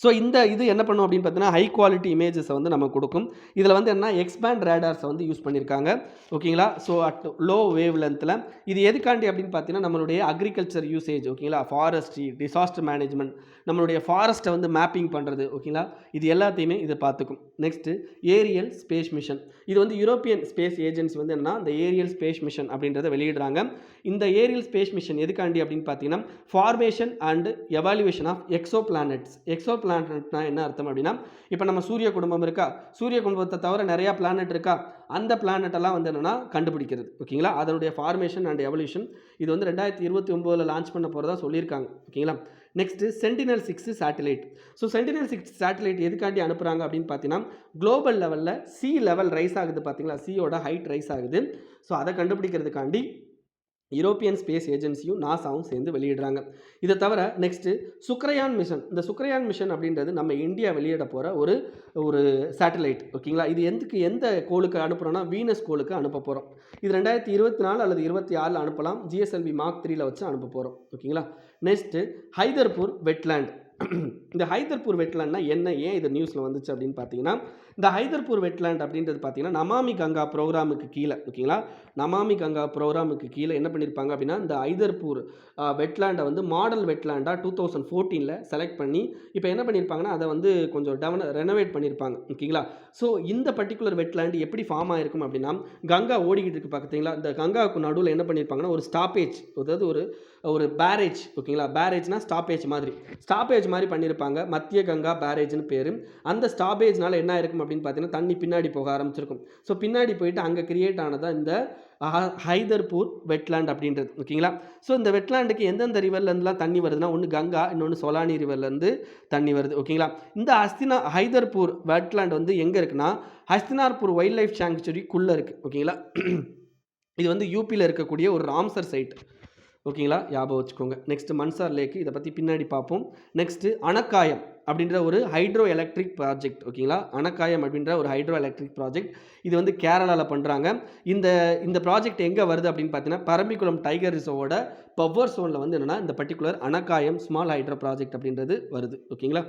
ஸோ இது என்ன பண்ணும் அப்படின்னு பார்த்தீங்கன்னா ஹை குவாலிட்டி இமேஜஸை வந்து நம்ம கொடுக்கும். இதில் வந்து என்ன எக்ஸ்பேண்ட் ரேடார்ஸை வந்து யூஸ் பண்ணியிருக்காங்க. ஓகேங்களா, ஸோ அட் லோ வேவ் லென்த்தில். இது எதுக்காண்டி அப்படின்னு பார்த்தீங்கன்னா நம்மளுடைய அக்ரிகல்ச்சர் யூசேஜ். ஓகேங்களா, ஃபாரஸ்ட்ரி, டிசாஸ்டர் மேனேஜ்மெண்ட், நம்மளுடைய ஃபாரஸ்ட்டை வந்து மேப்பிங் பண்ணுறது. ஓகேங்களா, இது எல்லாத்தையுமே இதை பார்த்துக்கும். Next Ariel space mission. இது வந்து யூரோப்பியன் ஸ்பேஸ் ஏஜென்சி வந்து என்னன்னா இந்த ஏரியல் ஸ்பேஸ் மிஷன் அப்படின்றத வெளியிடுறாங்க. இந்த ஏரியல் ஸ்பேஸ் மிஷன் எதுக்காண்டி அப்படின்னு பார்த்தீங்கன்னா formation and evaluation of exoplanets. Exo பிளானட்னா என்ன அர்த்தம் அப்படின்னா இப்போ நம்ம சூரிய குடும்பம் இருக்கா, சூரிய குடும்பத்தை தவிர நிறையா பிளானட் இருக்கா, அந்த பிளானட்டெல்லாம் வந்து என்னென்னா கண்டுபிடிக்கிறது. ஓகேங்களா, அதனுடைய ஃபார்மேஷன் அண்ட் எவல்யூஷன் இது வந்து 2029 லான்ச் பண்ண போகிறதா சொல்லியிருக்காங்க. ஓகேங்களா, next Sentinel-6 satellite. So Sentinel-6 satellite எதுக்காண்டி அனுப்புகிறாங்க அப்படின்னு பார்த்தீங்கன்னா குளோபல் லெவலில் சி லெவல் ரைஸ் ஆகுது. பார்த்தீங்களா, சியோட ஹைட் ரைஸ் ஆகுது. ஸோ அதை கண்டுபிடிக்கிறதுக்காண்டி யூரோப்பியன் ஸ்பேஸ் ஏஜென்சியும் நாசாவும் சேர்ந்து வெளியிடுறாங்க. இதை தவிர நெக்ஸ்ட்டு சுக்ரயான் மிஷன். இந்த சுக்ரயான் மிஷன் அப்படின்றது நம்ம இந்தியா வெளியிட போகிற ஒரு சேட்டலைட். ஓகேங்களா, இது எந்த கோளுக்கு அனுப்புகிறோன்னா வீனஸ் கோளுக்கு அனுப்ப போகிறோம். இது 2024 அல்லது 26 அனுப்பலாம். GSLV Mark 3 வச்சு அனுப்ப போகிறோம். ஓகேங்களா, நெக்ஸ்ட்டு ஹைதர்பூர் வெட்லேண்ட். இந்த ஹைதர்பூர் வெட்லேண்ட்னா என்ன, ஏன் இது நியூஸில் வந்துச்சு அப்படின்னு பார்த்தீங்கன்னா இந்த ஹைதர்பூர் வெட்லேண்ட் அப்படின்றது பார்த்தீங்கன்னா நமாமி கங்கா ப்ரோக்ராமுக்கு கீழே. ஓகேங்களா, நமாமி கங்கா ப்ரோக்ராமுக்கு கீழே என்ன பண்ணியிருப்பாங்க அப்படின்னா இந்த ஹைதர்பூர் வெட்லேண்டை வந்து மாடல் வெட்லேண்டாக 2014 செலக்ட் பண்ணி இப்போ என்ன பண்ணியிருப்பாங்கன்னா அதை வந்து கொஞ்சம் ரெனோவேட் பண்ணியிருப்பாங்க. ஓகேங்களா, ஸோ இந்த பர்டிகுலர் வெட்லேண்ட் எப்படி ஃபார்ம் ஆகிருக்கும் அப்படின்னா கங்கா ஓடிக்கிட்டு இருக்கு பார்த்தீங்களா, இந்த கங்காவுக்கு நடுவில் என்ன பண்ணியிருப்பாங்கன்னா ஒரு ஸ்டாப்பேஜ், அதாவது ஒரு பேரேஜ். ஓகேங்களா, பேரேஜ்னா ஸ்டாப்பேஜ் மாதிரி பண்ணியிருப்பாங்க. மத்திய கங்கா பேரேஜ்னு பேர். அந்த ஸ்டாப்பேஜ்னால என்ன ஆயிருக்கும் அப்படின்னு பார்த்தீங்கன்னா தண்ணி பின்னாடி போக ஆரம்பிச்சிருக்கும். ஸோ பின்னாடி போயிட்டு அங்கே கிரியேட் ஆனதான் இந்த ஹைதர்பூர் வெட்லேண்ட் அப்படின்றது. ஓகேங்களா, ஸோ இந்த வெட்லேண்டுக்கு எந்தெந்த ரிவர்லேருந்துலாம் தண்ணி வருதுன்னா ஒன்று கங்கா, இன்னொன்று சொலானி ரிவர்லேருந்து தண்ணி வருது. ஓகேங்களா, இந்த ஹைதர்பூர் வெட்லேண்ட் வந்து எங்கே இருக்குன்னா ஹஸ்தினார்பூர் வைல்ட் லைஃப் சாங்சுரிக்குள்ளே இருக்குது. ஓகேங்களா, இது வந்து யூபியில் இருக்கக்கூடிய ஒரு ராம்சர் சைட். ஓகேங்களா, ஞாபகம் வச்சுக்கோங்க. நெக்ஸ்ட் மன்சார் லேக்கு, இதை பற்றி பின்னாடி பார்ப்போம். நெக்ஸ்ட்டு அணக்காயம் அப்படின்ற ஒரு ஹைட்ரோ எலக்ட்ரிக் ப்ராஜெக்ட். ஓகேங்களா, அணக்காயம் அப்படின்ற ஒரு ஹைட்ரோ எலக்ட்ரிக் ப்ராஜெக்ட் இது வந்து கேரளாவில் பண்ணுறாங்க. இந்த ப்ராஜெக்ட் எங்கே வருது அப்படின்னு பார்த்தீங்கன்னா பரம்பிக்குளம் டைகர் ரிசர்வோட பவர் சோனில் வந்து என்னென்னா இந்த particular Anakkayam small hydro project அப்படின்றது வருது. ஓகேங்களா,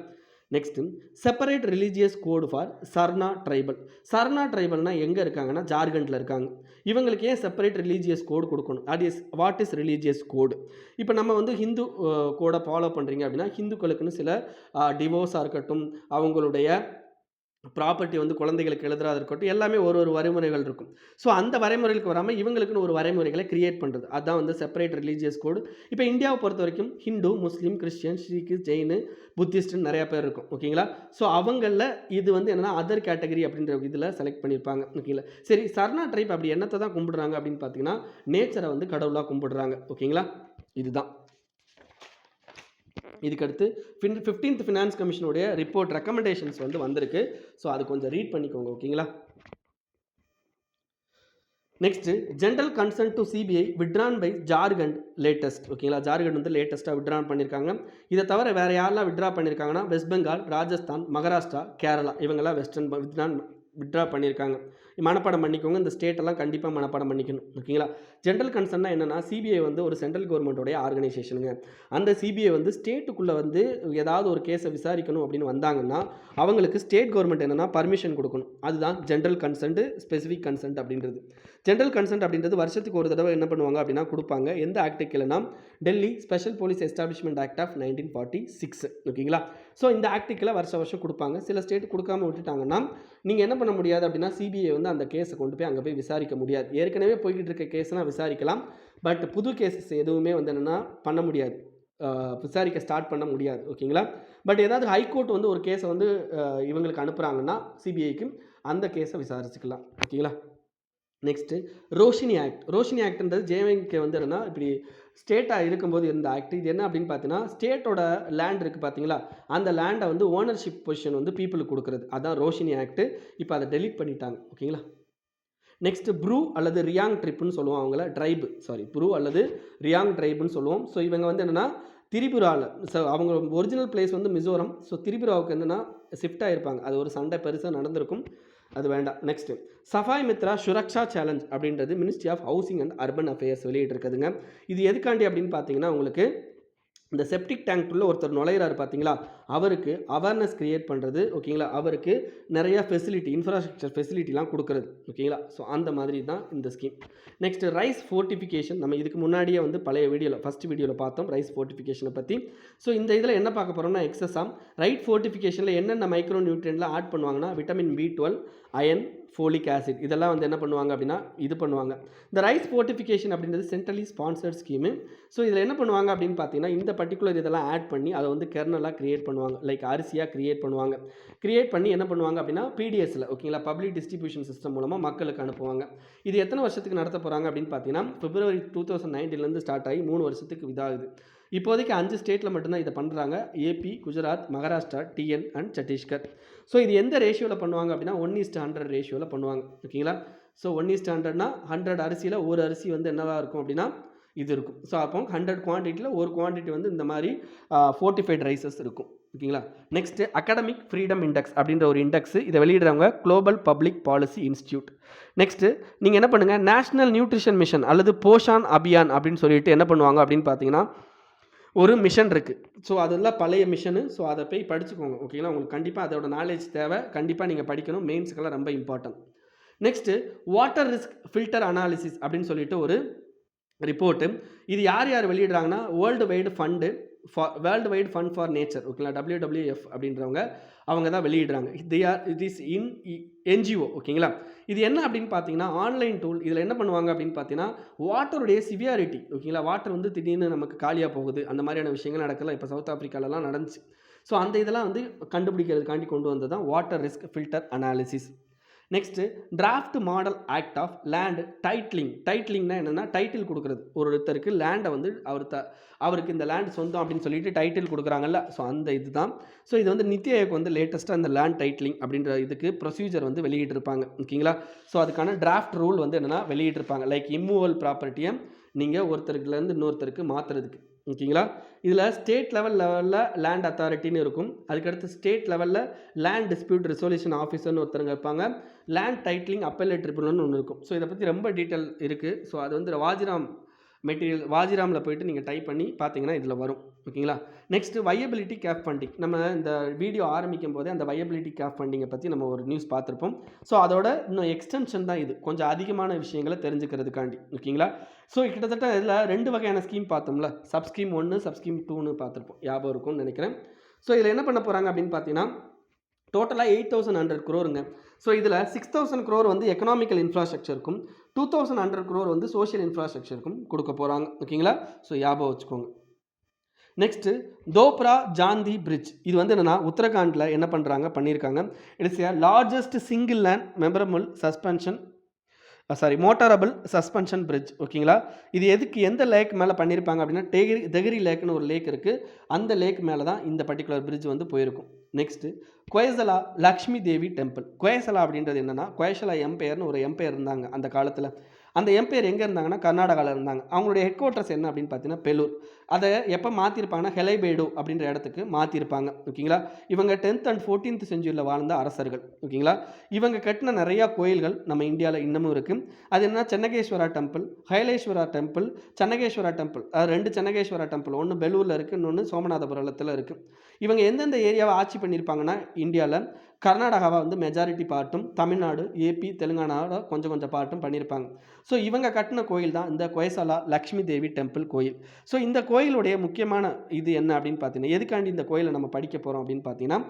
next separate religious code for Sarna tribal. Sarna ட்ரைபல்னால் எங்கே இருக்காங்கன்னா ஜார்க்கண்டில் இருக்காங்க. இவங்களுக்கு ஏன் செப்பரேட் ரிலீஜியஸ் கோடு கொடுக்கணும்? வாட் இஸ் ரிலீஜியஸ் கோடு? இப்போ நம்ம வந்து ஹிந்து கோடை ஃபாலோ பண்ணுறீங்க அப்படின்னா ஹிந்துக்களுக்குன்னு சில டிவோர்ஸாக இருக்கட்டும், அவங்களுடைய ப்ராப்பர்ட்டி வந்து குழந்தைகளுக்கு எழுதுறதா இருக்கட்டும், எல்லாமே ஒரு ஒரு வரைமுறைகள் இருக்கும். ஸோ அந்த வரைமுறைகளுக்கு வராம இவங்களுக்குன்னு ஒரு வரைமுறைகளை கிரியேட் பண்றது. அதான் வந்து செப்பரேட் ரிலீஜியஸ் கோடு. இப்ப இந்தியாவ பொறுத்தவரைக்கும் ஹிந்து, முஸ்லீம், கிறிஸ்டியன், சீக்கு, ஜெயினு, புத்திஸ்ட்ன்னு நெறைய பேர் இருக்கும். ஓகேங்களா? ஸோ அவங்கள்ல இது வந்து என்னன்னா அதர் கேட்டகரி அப்படின்ற இதுல செலக்ட் பண்ணியிருப்பாங்க. ஓகேங்களா? சரி, சர்னா ட்ரைப் அப்படி என்னத்த தான் கும்பிடுறாங்க அப்படின்னு பார்த்தீங்கன்னா, நேச்சர வந்து கடவுளா கும்பிடுறாங்க. ஓகேங்களா? இதுதான். இதுக்கடுத்து 15th ஃபினான்ஸ் கமிஷனுடைய ரிப்போர்ட் ரெக்கமெண்டேஷன்ஸ் வந்து வந்திருக்கு. ஸோ அது கொஞ்சம் ரீட் பண்ணிக்கோங்க. ஓகேங்களா? Next general consent to CBI withdrawn by Jharkhand latest. ஓகேங்களா? ஜார்க்கண்ட் வந்து லேட்டஸ்ட்டாக வித்ட்ரான் பண்ணியிருக்காங்க. இதை தவிர வேறு யாரெல்லாம் வித்ட்ரா பண்ணியிருக்காங்கன்னா வெஸ்ட் பெங்கால், ராஜஸ்தான், மகாராஷ்டிரா, கேரளா இவங்கெல்லாம் வித்ட்ரா பண்ணியிருக்காங்க. மனப்பாடம் பண்ணிக்கோங்க. இந்த ஸ்டேட்டெல்லாம் கண்டிப்பாக மனப்பாடம் பண்ணிக்கணும். ஓகேங்களா? ஜென்ரல் கன்சர்ன்னா என்னென்னா சிபிஐ வந்து ஒரு சென்ட்ரல் கவர்மெண்ட்டோடைய ஆர்கனைசேஷனுங்க. அந்த சிபிஐ வந்து ஸ்டேட்டுக்குள்ளே வந்து ஏதாவது ஒரு கேஸை விசாரிக்கணும் அப்படின்னு வந்தாங்கன்னா அவங்களுக்கு ஸ்டேட் கவர்மெண்ட் என்னென்னா பர்மிஷன் கொடுக்கணும். அதுதான் ஜென்ரல் கன்சென்ட், ஸ்பெசிஃபிக் கன்சென்ட் அப்படின்றது. ஜென்ரல் கன்சென்ட் அப்படின்றது வருஷத்துக்கு ஒரு தடவை என்ன பண்ணுவாங்க அப்படின்னா கொடுப்பாங்க. எந்த ஆக்டுக்கு இல்லைனா Delhi special police establishment act of 1946. ஓகேங்களா? ஸோ இந்த ஆக்டுக்கில் வருஷம் கொடுப்பாங்க. சில ஸ்டேட் கொடுக்காம விட்டுட்டாங்கன்னா நீங்கள் என்ன பண்ண முடியாது அப்படின்னா சிபிஐ வந்து அந்த கேஸை கொண்டு போய் அங்கே போய் விசாரிக்க முடியாது. ஏற்கனவே போய்கிட்டு இருக்க கேஸ்லாம் விசாரிக்கலாம். பட் புது கேஸஸ் எதுவுமே வந்து என்னென்னா பண்ண முடியாது, விசாரிக்க ஸ்டார்ட் பண்ண முடியாது. ஓகேங்களா? பட் ஏதாவது ஹைகோர்ட் வந்து ஒரு கேஸை வந்து இவங்களுக்கு அனுப்புகிறாங்கன்னா சிபிஐக்கு அந்த கேஸை விசாரிச்சுக்கலாம். ஓகேங்களா? Next Roshni act. ரோஷினி ஆக்ட்ன்றது ஜேஎம்கே வந்து என்னென்னா இப்படி ஸ்டேட்டாக இருக்கும்போது இருந்த ஆக்ட். இது என்ன அப்படின்னு பார்த்தீங்கன்னா ஸ்டேட்டோட லேண்ட் இருக்குது பார்த்தீங்களா, அந்த லேண்டை வந்து ஓனர்ஷிப் பொசிஷன் வந்து பீப்புளுக்கு கொடுக்குறது. அதான் ரோஷினி ஆக்ட். இப்போ அதை டெலீட் பண்ணிட்டாங்க. ஓகேங்களா? நெக்ஸ்ட் ப்ரூ அல்லது ரியாங் ட்ரிப்புன்னு சொல்லுவோம். அவங்கள ட்ரைபு, சாரி ப்ரூ அல்லது ரியாங் ட்ரைபுன்னு சொல்லுவோம். ஸோ இவங்க வந்து என்னென்னா திரிபுராவில், ஸோ அவங்க ஒரிஜினல் பிளேஸ் வந்து மிசோரம். ஸோ திரிபுராவுக்கு என்னென்னா ஷிஃப்ட் ஆகிருப்பாங்க. அது ஒரு சண்டை பெருசாக நடந்திருக்கும், அது வேண்டாம். நெக்ஸ்ட்டு சஃபாய் மித்ரா சுரக்ஷா சேலஞ்ச் அப்படின்றது ministry of housing and urban affairs வெளியிட்டிருக்குதுங்க. இது எதுக்காண்டி அப்படின்னு பார்த்தீங்கன்னா உங்களுக்கு இந்த செப்டிக் டேங்க்குள்ளே ஒருத்தர் நுழையிறாரு பார்த்தீங்களா, அவருக்கு அவேர்னஸ் கிரியேட் பண்ணுறது. ஓகேங்களா? அவருக்கு நிறையா ஃபெசிலிட்டி, இன்ஃப்ராஸ்ட்ரக்சர் ஃபெசிலிட்டிலாம் கொடுக்குறது. ஓகேங்களா? ஸோ அந்த மாதிரி தான் இந்த ஸ்கீம். Next rice fortification. நம்ம இதுக்கு முன்னாடியே வந்து பழைய வீடியோவில் ஃபஸ்ட் வீடியோவில் பார்த்தோம் ரைஸ் ஃபோர்ட்டிஃபிகேஷனை பற்றி. ஸோ இந்த இதில் என்ன பார்க்க போகிறோம்னா எக்ஸஸாம் ரைட் ஃபோர்ட்டிஃபிகேஷனில் என்னென்ன மைக்ரோ நியூட்ரியன்ட்லாம் ஆட் பண்ணுவாங்கன்னா vitamin B12, iron, folic acid இதெல்லாம் வந்து என்ன பண்ணுவாங்க அப்படின்னா இது பண்ணுவாங்க. இந்த ரைஸ் ஃபோர்ட்டிஃபிகேஷன் அப்படின்றது சென்ட்ரலி ஸ்பான்சர்ட் ஸ்கீமு. ஸோ இதில் என்ன பண்ணுவாங்க அப்படின்னு பார்த்தீங்கன்னா இந்த பர்டிகுலர் இதெல்லாம் ஆட் பண்ணி அதை வந்து கெர்னலாக கிரியேட் பண்ணுவாங்க. லைக் அரிசியாக கிரியேட் பண்ணுவாங்க. கிரியேட் பண்ணி என்ன பண்ணுவாங்க அப்படின்னா பிடிஎஸ்ல, ஓகேங்களா, பப்ளிக் டிஸ்ட்ரிபியூஷன் சிஸ்டம் மூலமாக மக்களுக்கு அனுப்புவாங்க. இது எத்தனை வருஷத்துக்கு நடத்த போகிறாங்க அப்படின்னு பார்த்தீங்கன்னா February 2019 ஸ்டார்ட் ஆகி 3 வருஷத்துக்கு இதாகுது. இப்போதைக்கு 5 ஸ்டேட்டில் மட்டும்தான் இதை பண்ணுறாங்க. AP, Gujarat, Maharashtra, TN and Chhattisgarh. So இது எந்த ரேஷியோவில் பண்ணுவாங்க அப்படின்னா 1:100 ரேஷியோவில் பண்ணுவாங்க. ஓகேங்களா? ஸோ 1:100னா 100 அரிசியில் ஒரு அரிசி வந்து என்னவாக இருக்கும் அப்படின்னா இது இருக்கும். ஸோ அப்போ 100 குவான்டிட்டியில் ஒரு குவான்டிட்டி வந்து இந்த மாதிரி ஃபோர்ட்டிஃபைட் ரைசஸ் இருக்கும். ஓகேங்களா? நெக்ஸ்ட்டு அகாடமிக் ஃப்ரீடம் இண்டெக்ஸ் அப்படின்ற ஒரு இண்டெக்ஸ். இதை வெளியிடுறவங்க global public policy institute. Next நீங்கள் என்ன பண்ணுங்கள், நேஷனல் நியூட்ரிஷன் மிஷன் அல்லது போஷான் அபியான் அப்படின்னு சொல்லிட்டு என்ன பண்ணுவாங்க அப்படின்னு பார்த்தீங்கன்னா ஒரு மிஷன் இருக்குது. ஸோ அதெல்லாம் பழைய மிஷனு. ஸோ அதை போய் படிச்சுக்கோங்க. ஓகேங்களா? உங்களுக்கு கண்டிப்பாக அதோட நாலேஜ் தேவை. கண்டிப்பாக நீங்கள் படிக்கணும். மெயின்ஸுக்கெல்லாம் ரொம்ப important. Next water risk filter analysis அப்படின்னு சொல்லிட்டு ஒரு ரிப்போர்ட்டு. இது யார் யார் வெளியிடுறாங்கன்னா World Wide Fund for Nature. ஓகேங்களா? WWF அப்படின்றவங்க அவங்க தான் வெளியிடுறாங்க. It is in NGO. ஓகேங்களா? இது என்ன அப்படின்னு பார்த்தீங்கன்னா ஆன்லைன் டூல். இதில் என்ன பண்ணுவாங்க அப்படின்னு பார்த்தீங்கன்னா வாட்டருடைய சிவியாரிட்டி. ஓகேங்களா? வாட்டர் வந்து திடீர்னு நமக்கு காலியாக போகுது, அந்த மாதிரியான விஷயங்கள் நடக்கலாம். இப்போ சவுத் ஆஃப்ரிக்காலலாம் நடந்துச்சு. ஸோ அந்த இதெல்லாம் வந்து கண்டுபிடிக்கிறதுக்காண்டி கொண்டு வந்தது தான் water risk filter analysis. Next draft model act of land titling. டைட்லிங்னா என்னென்னா டைட்டில் கொடுக்குறது. ஒருத்தருக்கு லேண்டை வந்து அவருக்கு இந்த லேண்ட் சொந்தம் அப்படின்னு சொல்லிட்டு டைட்டில் கொடுக்குறாங்கல்ல. ஸோ அந்த இது தான். ஸோ இது வந்து நித்தி ஆயோக் வந்து லேட்டஸ்ட்டாக இந்த லேண்ட் டைட்லிங் அப்படின்ற இதுக்கு ப்ரொசீஜர் வந்து வெளியிட்டிருப்பாங்க. ஓகேங்களா? ஸோ அதுக்கான டிராஃப்ட் ரூல் வந்து என்னென்னா வெளியிட்டிருப்பாங்க. லைக் இம்மூவல் ப்ராப்பர்ட்டியை நீங்கள் ஒருத்தருக்குலேருந்து இன்னொருத்தருக்கு மாற்றுறதுக்கு. ஓகேங்களா? இதில் ஸ்டேட் லெவலில் லேண்ட் அத்தாரிட்டின்னு இருக்கும். அதுக்கடுத்து ஸ்டேட் லெவலில் லேண்ட் டிஸ்பியூட் ரெசல்யூஷன் ஆஃபீஸர்னு ஒருத்தருங்க இருப்பாங்க. லேண்ட் டைட்லிங் அப்பெலேட் ட்ரிபியூனல்னு ஒன்று இருக்கும். ஸோ இதை பற்றி ரொம்ப டீட்டெயில் இருக்குது. ஸோ அது வந்து வாஜிராமில் போய்ட்டு நீங்கள் டைப் பண்ணி பார்த்தீங்கன்னா இதில் வரும். ஓகேங்களா? Next viability gap funding. நம்ம இந்த வீடியோ ஆரம்பிக்கும் போதே அந்த வயபிலிட்டி கேப் ஃபண்டிங்கை பற்றி நம்ம ஒரு நியூஸ் பார்த்துருப்போம். ஸோ அதோட இன்னும் எக்ஸ்டென்ஷன் தான் இது, கொஞ்சம் அதிகமான விஷயங்களை தெரிஞ்சுக்கிறதுக்காண்டி. ஓகேங்களா? ஸோ கிட்டத்தட்ட இதில் 2 வகையான ஸ்கீம் பார்த்தோம்ல. சப்ஸ்கீம் 1, சப்ஸ்கீம் 2ன்னு பார்த்துருப்போம். ஞாபகம் இருக்கும்னு நினைக்கிறேன். ஸோ இதில் என்ன பண்ண போகிறாங்க அப்படின்னு பார்த்தீங்கன்னா டோட்டலாக 8100 crore. ஸோ இதில் 6000 crore வந்து எக்கனாமிக்கல் இன்ஃப்ராஸ்ட்ரக்சருக்கும் 2100 crore வந்து சோஷியல் இன்ஃப்ராஸ்ட்ரக்சருக்கும் கொடுக்க போகிறாங்க. ஓகேங்களா? ஸோ ஞாபகம் வச்சுக்கோங்க. Next Dobra Chanti bridge. இது வந்து என்னென்னா உத்தரகாண்டில் என்ன பண்ணியிருக்காங்க. It's a largest single land memorable suspension motorable suspension bridge. ஓகேங்களா? இது எந்த லேக் மேலே பண்ணியிருப்பாங்க அப்படின்னா தெஹரி லேக்னு ஒரு லேக் இருக்குது. அந்த லேக் மேலே தான் இந்த பர்டிகுலர் பிரிட்ஜ் வந்து போயிருக்கும். Next கொய்சலா Lakshmi Devi temple. கொய்சலா அப்படின்றது என்னென்னா கொய்சலா எம்பையர்னு ஒரு எம்பையர் இருந்தாங்க அந்த காலத்தில். அந்த எம்பையர் எங்கே இருந்தாங்கன்னா கர்நாடகாவில் இருந்தாங்க. அவங்களுடைய ஹெட் குவார்ட்டர்ஸ் என்ன அப்படின்னு பார்த்தீங்கன்னா பெலூர். அதை எப்போ மாற்றிருப்பாங்கன்னா ஹெலைபேடு அப்படின்ற இடத்துக்கு மாற்றிருப்பாங்க. ஓகேங்களா? இவங்க 10th and 14th செஞ்சுரியில் வாழ்ந்த அரசர்கள். ஓகேங்களா? இவங்க கட்டின நிறையா கோயில்கள் நம்ம இந்தியாவில் இன்னமும் இருக்குது. அது என்ன சென்னகேஸ்வரா டெம்பிள், ஹைலேஸ்வரா டெம்பிள், சென்னகேஸ்வரா டெம்பிள். அது 2 சென்னகேஸ்வரா டெம்பிள். ஒன்று பெலூரில் இருக்குது, இன்னொன்று சோமநாதபுரத்தில் இருக்குது. இவங்க எந்தெந்த ஏரியாவை ஆட்சி பண்ணியிருப்பாங்கன்னா இந்தியாவில் கர்நாடகாவை வந்து மெஜாரிட்டி பார்ட்டும், தமிழ்நாடு, ஏபி, தெலுங்கானாவோட கொஞ்சம் பார்ட்டும் பண்ணியிருப்பாங்க. ஸோ இவங்க கட்டின கோயில் தான் இந்த கொய்சலா லக்ஷ்மி தேவி டெம்பிள் கோயில். ஸோ இந்த கோயிலுடைய முக்கியமான இது என்ன அப்படின்னு பார்த்தீங்கன்னா, எதுக்காண்டி இந்த கோயிலை நம்ம படிக்க போகிறோம் அப்படின்னு பார்த்தீங்கன்னா,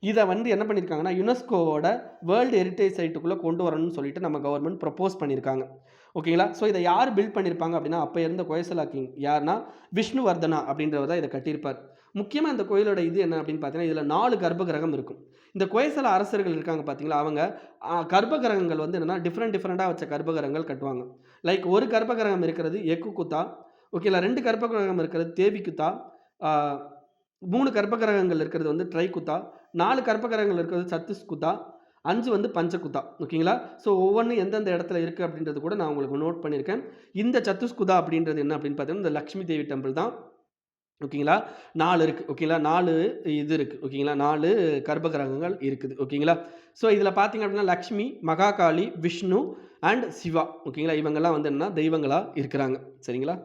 இதை வந்து என்ன பண்ணியிருக்காங்கன்னா யுனெஸ்கோவோட வேர்ல்டு ஹெரிட்டேஜ் சைட்டுக்குள்ளே கொண்டு வரணும்னு சொல்லிட்டு நம்ம கவர்மெண்ட் ப்ரப்போஸ் பண்ணியிருக்காங்க. ஓகேங்களா? ஸோ இதை யார் பில்ட் பண்ணியிருப்பாங்க அப்படின்னா அப்போ இருந்த கொய்சலா கிங் யாருன்னா விஷ்ணுவர்தனா அப்படின்றவர் தான் இதை கட்டியிருப்பார். முக்கியமாக இந்த கோயிலோட இது என்ன அப்படின்னு பார்த்தீங்கன்னா இதில் 4 கர்ப்ப கிரகம் இருக்கும். இந்த கொய்சலா அரசர்கள் இருக்காங்க பார்த்தீங்களா, அவங்க கர்ப்ப கிரகங்கள் வந்து என்னென்னா டிஃப்ரெண்ட்டாக வச்ச கர்ப்ப கிரகங்கள் கட்டுவாங்க. லைக் ஒரு கர்ப்ப கிரகம் இருக்கிறது எக்கு குத்தா. ஓகேங்களா? 2 கர்ப்ப கிரகம் இருக்கிறது தேவி குத்தா. 3 கர்ப்ப கிரகங்கள் இருக்கிறது வந்து ட்ரை குத்தா. 4 கர்ப்ப கிரகங்கள் இருக்கிறது சத்துஸ் குத்தா. 5 வந்து பஞ்சகுதா. ஓகேங்களா? ஸோ ஒவ்வொன்றும் எந்தெந்த இடத்துல இருக்குது அப்படின்றது கூட நான் உங்களுக்கு நோட் பண்ணியிருக்கேன். இந்த சத்துஸ்குதா அப்படின்றது என்ன அப்படின்னு பார்த்தீங்கன்னா இந்த லக்ஷ்மி தேவி டெம்பிள் தான். ஓகேங்களா? 4 இருக்குது. ஓகேங்களா? 4 இது இருக்குது. ஓகேங்களா? 4 கர்ப்ப கிரகங்கள் இருக்குது. ஓகேங்களா? ஸோ இதில் பார்த்தீங்க அப்படின்னா லக்ஷ்மி, மகாகாளி, விஷ்ணு அண்ட் சிவா. ஓகேங்களா? இவங்கெல்லாம் வந்து என்னன்னா தெய்வங்களாக இருக்கிறாங்க. சரிங்களா?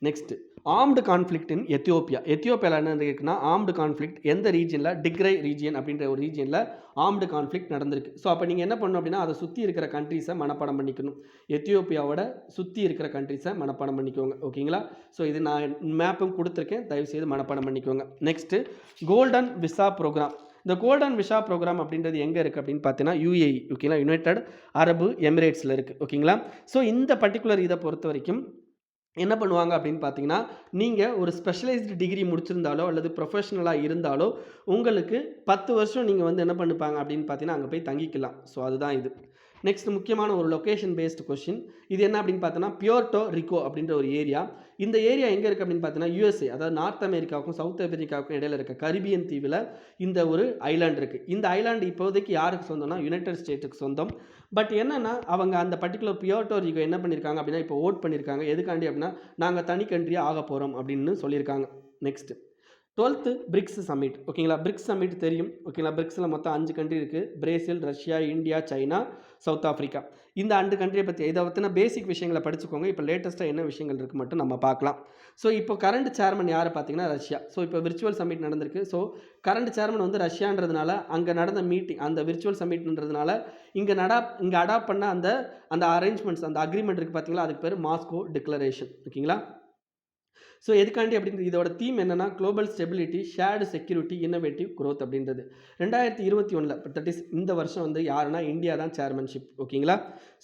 நெக்ஸ்ட் ஆர்ம்டு கான்ஃப்ளிக்ட் இன் எத்தியோப்பியாவில் என்ன இருக்குன்னா ஆர்ம்டு கான்ஃப்ளிக்ட் எந்த ரீஜனில் டிக்ரை ரீஜியன் அப்படின்ற ஒரு ரீஜனில் ஆர்ம்டு கான்ஃப்ளிக்ட் நடந்திருக்கு. ஸோ அப்போ நீங்கள் என்ன பண்ணணும் அப்படின்னா அதை சுற்றி இருக்கிற கண்ட்ரீஸை மனப்பாடம் பண்ணிக்கணும். எத்தியோப்பியாவோட சுற்றி இருக்கிற கண்ட்ரீஸை மனப்பாடம் பண்ணிக்கோங்க. ஓகேங்களா? ஸோ இது நான் மேப்பும் கொடுத்துருக்கேன், தயவுசெய்து மனப்பாடம் பண்ணிக்கோங்க. Next golden visa programme. இந்த கோல்டன் விசா ப்ரோக்ராம் அப்படின்றது எங்கே இருக்குது அப்படின்னு பார்த்தீங்கன்னா UAE. ஓகேங்களா? யுனைடெட் அரபு எமிரேட்ஸில் இருக்குது. ஓகேங்களா? ஸோ இந்த பர்டிகுலர் இதை பொறுத்த வரைக்கும் என்ன பண்ணுவாங்க அப்படின்னு பார்த்தீங்கன்னா, நீங்கள் ஒரு ஸ்பெஷலைஸ்டு டிகிரி முடிச்சிருந்தாலோ அல்லது ப்ரொஃபஷனலாக இருந்தாலோ உங்களுக்கு 10 வருஷம் நீங்கள் வந்து என்ன பண்ணிப்பாங்க அப்படின்னு பார்த்தீங்கன்னா அங்கே போய் தங்கிக்கலாம். ஸோ அதுதான் இது. நெக்ஸ்ட் முக்கியமான ஒரு லொக்கேஷன் பேஸ்டு கொஸ்டின். இது என்ன அப்படின்னு பார்த்தோன்னா பியோர்டோ ரிக்கோ அப்படின்ற ஒரு ஏரியா. இந்த ஏரியா எங்கே இருக்குது அப்படின்னு பார்த்தீங்கன்னா USA, அதாவது நார்த் அமெரிக்காவுக்கும் சவுத் அமெரிக்காவுக்கும் இடையில இருக்க கரிபியன் தீவில் இந்த ஒரு ஐலாண்ட் இருக்குது. இந்த ஐலாண்டு இப்போதைக்கு யாருக்கு சொந்தம்னா யுனைடெட் ஸ்டேட்டுக்கு சொந்தம். பட் என்னென்னா அவங்க அந்த பர்டிகுலர் பியோர்டோ ரிக்கோ என்ன பண்ணியிருக்காங்க அப்படின்னா இப்போ ஓட் பண்ணியிருக்காங்க. எதுக்காண்டி அப்படின்னா நாங்கள் தனி கண்ட்ரியாக ஆக போகிறோம் அப்படின்னு சொல்லியிருக்காங்க. Next 12th BRICS summit. ஓகேங்களா? பிரிக்ஸ் சமிட் தெரியும். ஓகேங்களா? பிரிக்ஸில் மொத்தம் 5 கண்ட்ரி இருக்குது. Brazil, Russia, India, China, South Africa. இந்த 5 கண்ட்ரியை பற்றி இதை பற்றின பேசிக் விஷயங்களை படிச்சுக்கோங்க. இப்போ லேட்டஸ்ட்டாக என்ன விஷயங்கள் இருக்குது மட்டும் நம்ம பார்க்கலாம். ஸோ இப்போ கரண்ட் சேர்மன் யாரை பார்த்தீங்கன்னா ரஷ்யா. ஸோ இப்போ விர்ச்சுவல் சமிட் நடந்திருக்கு. ஸோ கரண்ட் சேர்மன் வந்து ரஷ்யான்றதுனால அங்கே நடந்த மீட்டிங் அந்த விர்ச்சுவல் சமிட்ன்றதுனால இங்கே அடாப்ட் பண்ண அந்த அரேஞ்ச்மெண்ட்ஸ் அந்த அக்ரிமெண்ட் இருக்குது பார்த்தீங்களா, அதுக்கு பேர் மாஸ்கோ டிக்ளரேஷன். ஓகேங்களா? ஸோ எதுக்காண்டி அப்படின்றது இதோட தீம் என்னென்னா global stability, shared security, innovative growth அப்படின்றது. 2021 தட் இஸ் இந்த வருஷம் வந்து யாருன்னா இந்தியா தான் சேர்மன்ஷிப். ஓகேங்களா?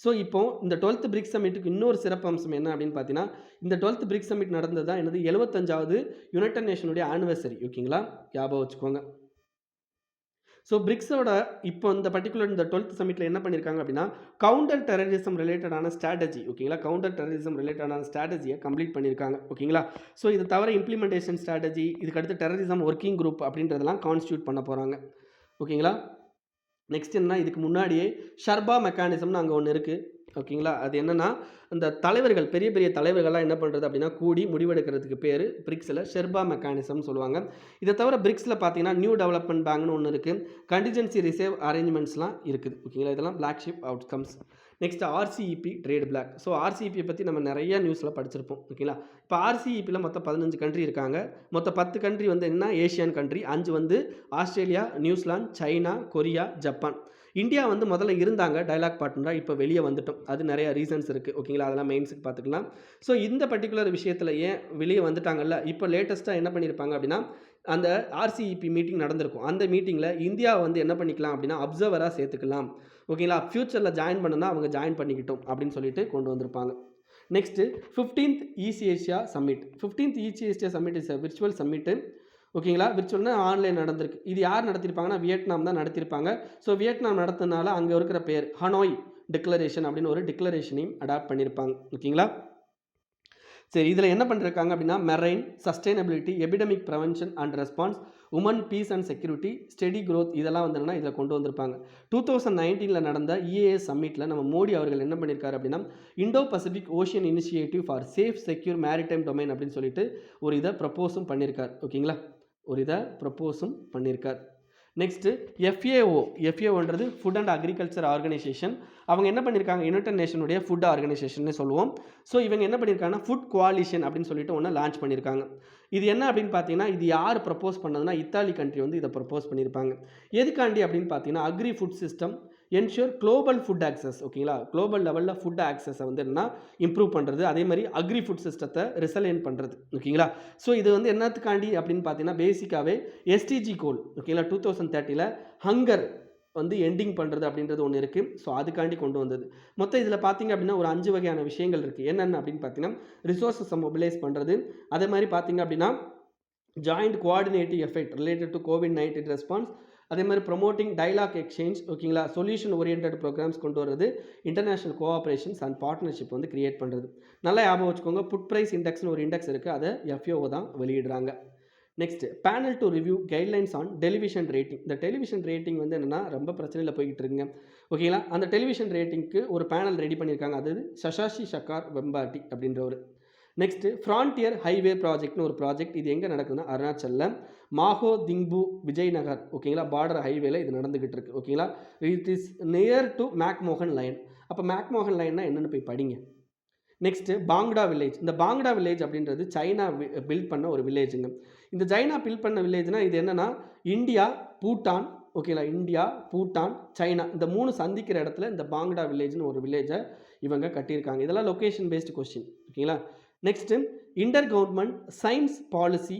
ஸோ இப்போ இந்த 12th பிரிக்ஸ் சமிட்டுக்கு இன்னொரு சிறப்பு அம்சம் என்ன அப்படின்னு பார்த்தீங்கன்னா இந்த 12th பிரிக்ஸ் சமிட் நடந்தது தான் என்னது 75வது யுனைடெட் நேஷனுடைய ஆனிவர்சரி. ஓகேங்களா? ஞாபகம் வச்சுக்கோங்க. ஸோ பிரிக்ஸோட இப்போ இந்த பர்டிகுலர் இந்த 12th சமிட்டில் என்ன பண்ணியிருக்காங்க அப்படின்னா கவுண்டர் டெரரிசம் ரிலேட்டடான ஸ்ட்ராட்டஜி. ஓகேங்களா? கவுண்டர் டெரரிசம் ரிலேட்டடான ஸ்ட்ராட்டஜியை கம்ப்ளீட் பண்ணியிருக்காங்க. ஓகேங்களா? ஸோ இது தவிர இம்ப்ளிமெண்டேஷன் ஸ்ட்ராட்டஜி, இதுக்கடுத்து டெரரிசம் ஒர்க்கிங் குரூப் அப்படின்றதெல்லாம் கான்ஸ்டியூட் பண்ண போகிறாங்க. ஓகேங்களா? நெக்ஸ்ட் என்ன, இதுக்கு முன்னாடியே ஷர்பா மெக்கானிசம்னு அங்கே ஒன்று இருக்குது. ஓகேங்களா? அது என்னென்னா இந்த தலைவர்கள் பெரிய பெரிய தலைவர்கள்லாம் என்ன பண்ணுறது அப்படின்னா கூடி முடிவெடுக்கிறதுக்கு பேர் பிரிக்ஸில் ஷெர்பா மெக்கானிசம்னு சொல்லுவாங்க. இதை தவிர பிரிக்ஸில் பார்த்தீங்கன்னா நியூ டெவலப்மெண்ட் பேங்க்னு ஒன்று இருக்குது. கண்டிஜென்சி ரிசர்வ் அரேஞ்ச்மெண்ட்ஸ்லாம் இருக்குது. ஓகேங்களா? இதெல்லாம் flagship outcomes. Next RCEP trade bloc. So RCEP பற்றி நம்ம நிறைய நியூஸில் படிச்சிருப்போம். ஓகேங்களா? இப்போ RCEPயில் மொத்தம் 15 கண்ட்ரி இருக்காங்க. மொத்தம் 10 கண்ட்ரி வந்து என்ன ஏஷியன் கண்ட்ரி, 5 வந்து Australia, New Zealand, China, Korea, Japan. India வந்து முதல்ல இருந்தாங்க டயலாக் பார்ட்னரா, இப்போ வெளியே வந்துட்டோம். அது நிறைய ரீசன்ஸ் இருக்குது. ஓகேங்களா, அதெல்லாம் மெயின்ஸுக்கு பார்த்துக்கலாம். ஸோ இந்த பர்டிகுலர் விஷயத்தில் ஏன் வெளியே வந்துட்டாங்கல்ல, இப்போ லேட்டஸ்ட்டாக என்ன பண்ணியிருப்பாங்க அப்படின்னா, அந்த ஆர்சிஇபி மீட்டிங் நடந்திருக்கும். அந்த மீட்டிங்கில் இந்தியா வந்து என்ன பண்ணிக்கலாம் அப்படின்னா அப்சர்வராக சேர்த்துக்கலாம். ஓகேங்களா, ஃப்யூச்சரில் ஜாயின் பண்ணுன்னா அவங்க ஜாயின் பண்ணிக்கிட்டோம் அப்படின்னு சொல்லிட்டு கொண்டு வந்திருப்பாங்க. Next 15th east Asia summit. 15th east Asia summit is virtual summit. ஓகேங்களா, விர்ச்சுவல்னா ஆன்லைன் நடந்திருக்கு. இது யார் நடத்தியிருப்பாங்கன்னா வியட்நாம் தான் நடத்தியிருப்பாங்க. ஸோ வியட்நாம் நடத்தினால அங்கே இருக்கிற பேர் ஹனோய் டிக்ளரேஷன் அப்படின்னு ஒரு டிக்ளரேஷனையும் அடாப்ட் பண்ணியிருப்பாங்க. ஓகேங்களா, சரி, இதில் என்ன பண்ணிருக்காங்க அப்படின்னா marine, sustainability, epidemic prevention and response, women peace and security, steady growth இதெல்லாம் வந்து என்னன்னா இதில் கொண்டு வந்திருப்பாங்க. 2019 நடந்த இஏஎஸ் சம்மிட்டில் நம்ம மோடி அவர்கள் என்ன பண்ணியிருக்காரு அப்படின்னா Indo Pacific ocean initiative for safe secure maritime domain அப்படின்னு சொல்லிட்டு ஒரு இதை ப்ரப்போஸும் பண்ணியிருக்கார். ஓகேங்களா, ஒரு இதை ப்ரப்போஸும் பண்ணியிருக்கார். நெக்ஸ்ட்டு எஃப்ஏஓன்றது ஃபுட் அண்ட் அக்ரிகல்ச்சர் ஆர்கனைசேஷன். அவங்க என்ன பண்ணியிருக்காங்க, யுனைடெட் நேஷனுடைய ஃபுட் ஆர்கனைசேஷன் சொல்லுவோம். ஸோ இவங்க என்ன பண்ணியிருக்காங்கன்னா ஃபுட் கோலிஷன் அப்படின்னு சொல்லிட்டு ஒன்று லான்ச் பண்ணியிருக்காங்க. இது என்ன அப்படின்னு பார்த்தீங்கன்னா இது யார் ப்ரப்போஸ் பண்ணதுன்னா இத்தாலி கண்ட்ரி வந்து இதை ப்ரப்போஸ் பண்ணியிருப்பாங்க. எதுக்காண்டி அப்படின்னு பார்த்தீங்கன்னா agri food system ensure global food access. ஓகேங்களா, குளோபல் லெவலில் ஃபுட் ஆக்சஸை வந்து என்ன இம்ப்ரூவ் பண்ணுறது, அதே மாதிரி அக்ரி ஃபுட் சிஸ்டத்தை ரிசலைன் பண்ணுறது. ஓகேங்களா, ஸோ இது வந்து என்னத்துக்காண்டி அப்படின்னு பார்த்தீங்கன்னா பேசிக்காகவே எஸ்டிஜி கோல். ஓகேங்களா, 2030 ஹங்கர் வந்து எண்டிங் பண்ணுறது அப்படின்றது ஒன்று இருக்குது. ஸோ அதுக்காண்டி கொண்டு வந்தது. மொத்தம் இதில் பார்த்தீங்க அப்படின்னா ஒரு 5 வகையான விஷயங்கள் இருக்குது. என்னென்ன அப்படின்னு பார்த்தீங்கன்னா ரிசோர்ஸஸை மொபிலைஸ் பண்ணுறது, அதே மாதிரி பார்த்தீங்க அப்படின்னா joint coordinative effect related to COVID-19 response, அதே மாதிரி ப்ரொமோட்டிங் டைலாக் எக்ஸ்சேஞ்ச். ஓகேங்களா, சொல்யூஷன் ஓரியன்ட் ப்ரோக்ராம்ஸ் கொண்டு வரது, இன்டர்நேஷனல் கோஆப்ரேஷன்ஸ் அண்ட் பார்ட்னர்ஷிப் வந்து கிரியேட் பண்ணுறது. நல்லா ஞாபகம் வச்சுக்கோங்க, புட் ப்ரைஸ் இண்டெக்ஸ்னு ஒரு இண்டெக்ஸ் இருக்குது, அதை எஃப்ஓ தான் வெளியிடுறாங்க. Next panel to review guidelines on television rating. இந்த டெலிவிஷன் ரேட்டிங் வந்து என்னென்னா ரொம்ப பிரச்சனையில் போய்கிட்டு இருக்குங்க. ஓகேங்களா, அந்த டெலிவிஷன் ரேட்டிங்க்கு ஒரு பேனல் ரெடி பண்ணியிருக்காங்க. அது சஷாஷி ஷக்கார் வெம்பாட்டி அப்படின்றவர். நெக்ஸ்ட்டு ஃப்ரான்டியர் ஹைவே ப்ராஜெக்ட்னு ஒரு ப்ராஜெக்ட். இது எங்கே நடக்குதுன்னா அருணாச்சலில் மாஹோ திங்பு விஜய்நகர். ஓகேங்களா, பார்டர் ஹைவேல இது நடந்துக்கிட்டு இருக்குது. ஓகேங்களா, it is near to McMahon line. அப்போ மேக்மோகன் லைன்னா என்னென்னு போய் படிங்க. Next Pangda village. இந்த பாங்டா வில்லேஜ் அப்படின்றது சைனா பில்ட் பண்ண ஒரு வில்லேஜுங்க. இந்த சைனா பில்ட் பண்ண வில்லேஜ்னால் இது என்னென்னா இந்தியா, பூட்டான். ஓகேங்களா, இந்தியா, பூட்டான், சைனா இந்த 3 சந்திக்கிற இடத்துல இந்த பாங்டா வில்லேஜ்னு ஒரு வில்லேஜை இவங்க கட்டியிருக்காங்க. இதெல்லாம் லொக்கேஷன் பேஸ்டு கொஸ்டின். ஓகேங்களா, next inter government science policy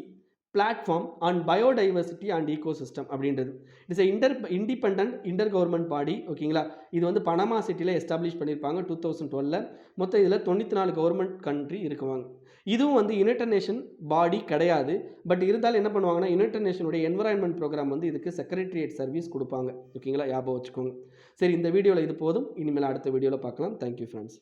platform on biodiversity and ecosystem அப்படின்றது. It's independent inter government body. ஓகேங்களா, இது வந்து பனாமா சிட்டியில் எஸ்டாப்ளிஷ் பண்ணியிருப்பாங்க 2012. மொத்தம் இதில் 94 கவர்மெண்ட் கண்ட்ரி இருக்குவாங்க. இதுவும் வந்து யுனைடெட் நேஷன் பாடி கிடையாது. பட் இருந்தாலும் என்ன பண்ணுவாங்கன்னா யுனைடெட் நேஷனுடைய என்வரான்மெண்ட் ப்ரோக்ராம் வந்து இதுக்கு செக்ரட்டரியேட் சர்வீஸ் கொடுப்பாங்க. ஓகேங்களா, ஞாபகம் வச்சுக்கோங்க. சரி, இந்த வீடியோவில் இது போதும். இனிமேல் அடுத்த வீடியோவில் பார்க்கலாம். Thank you friends.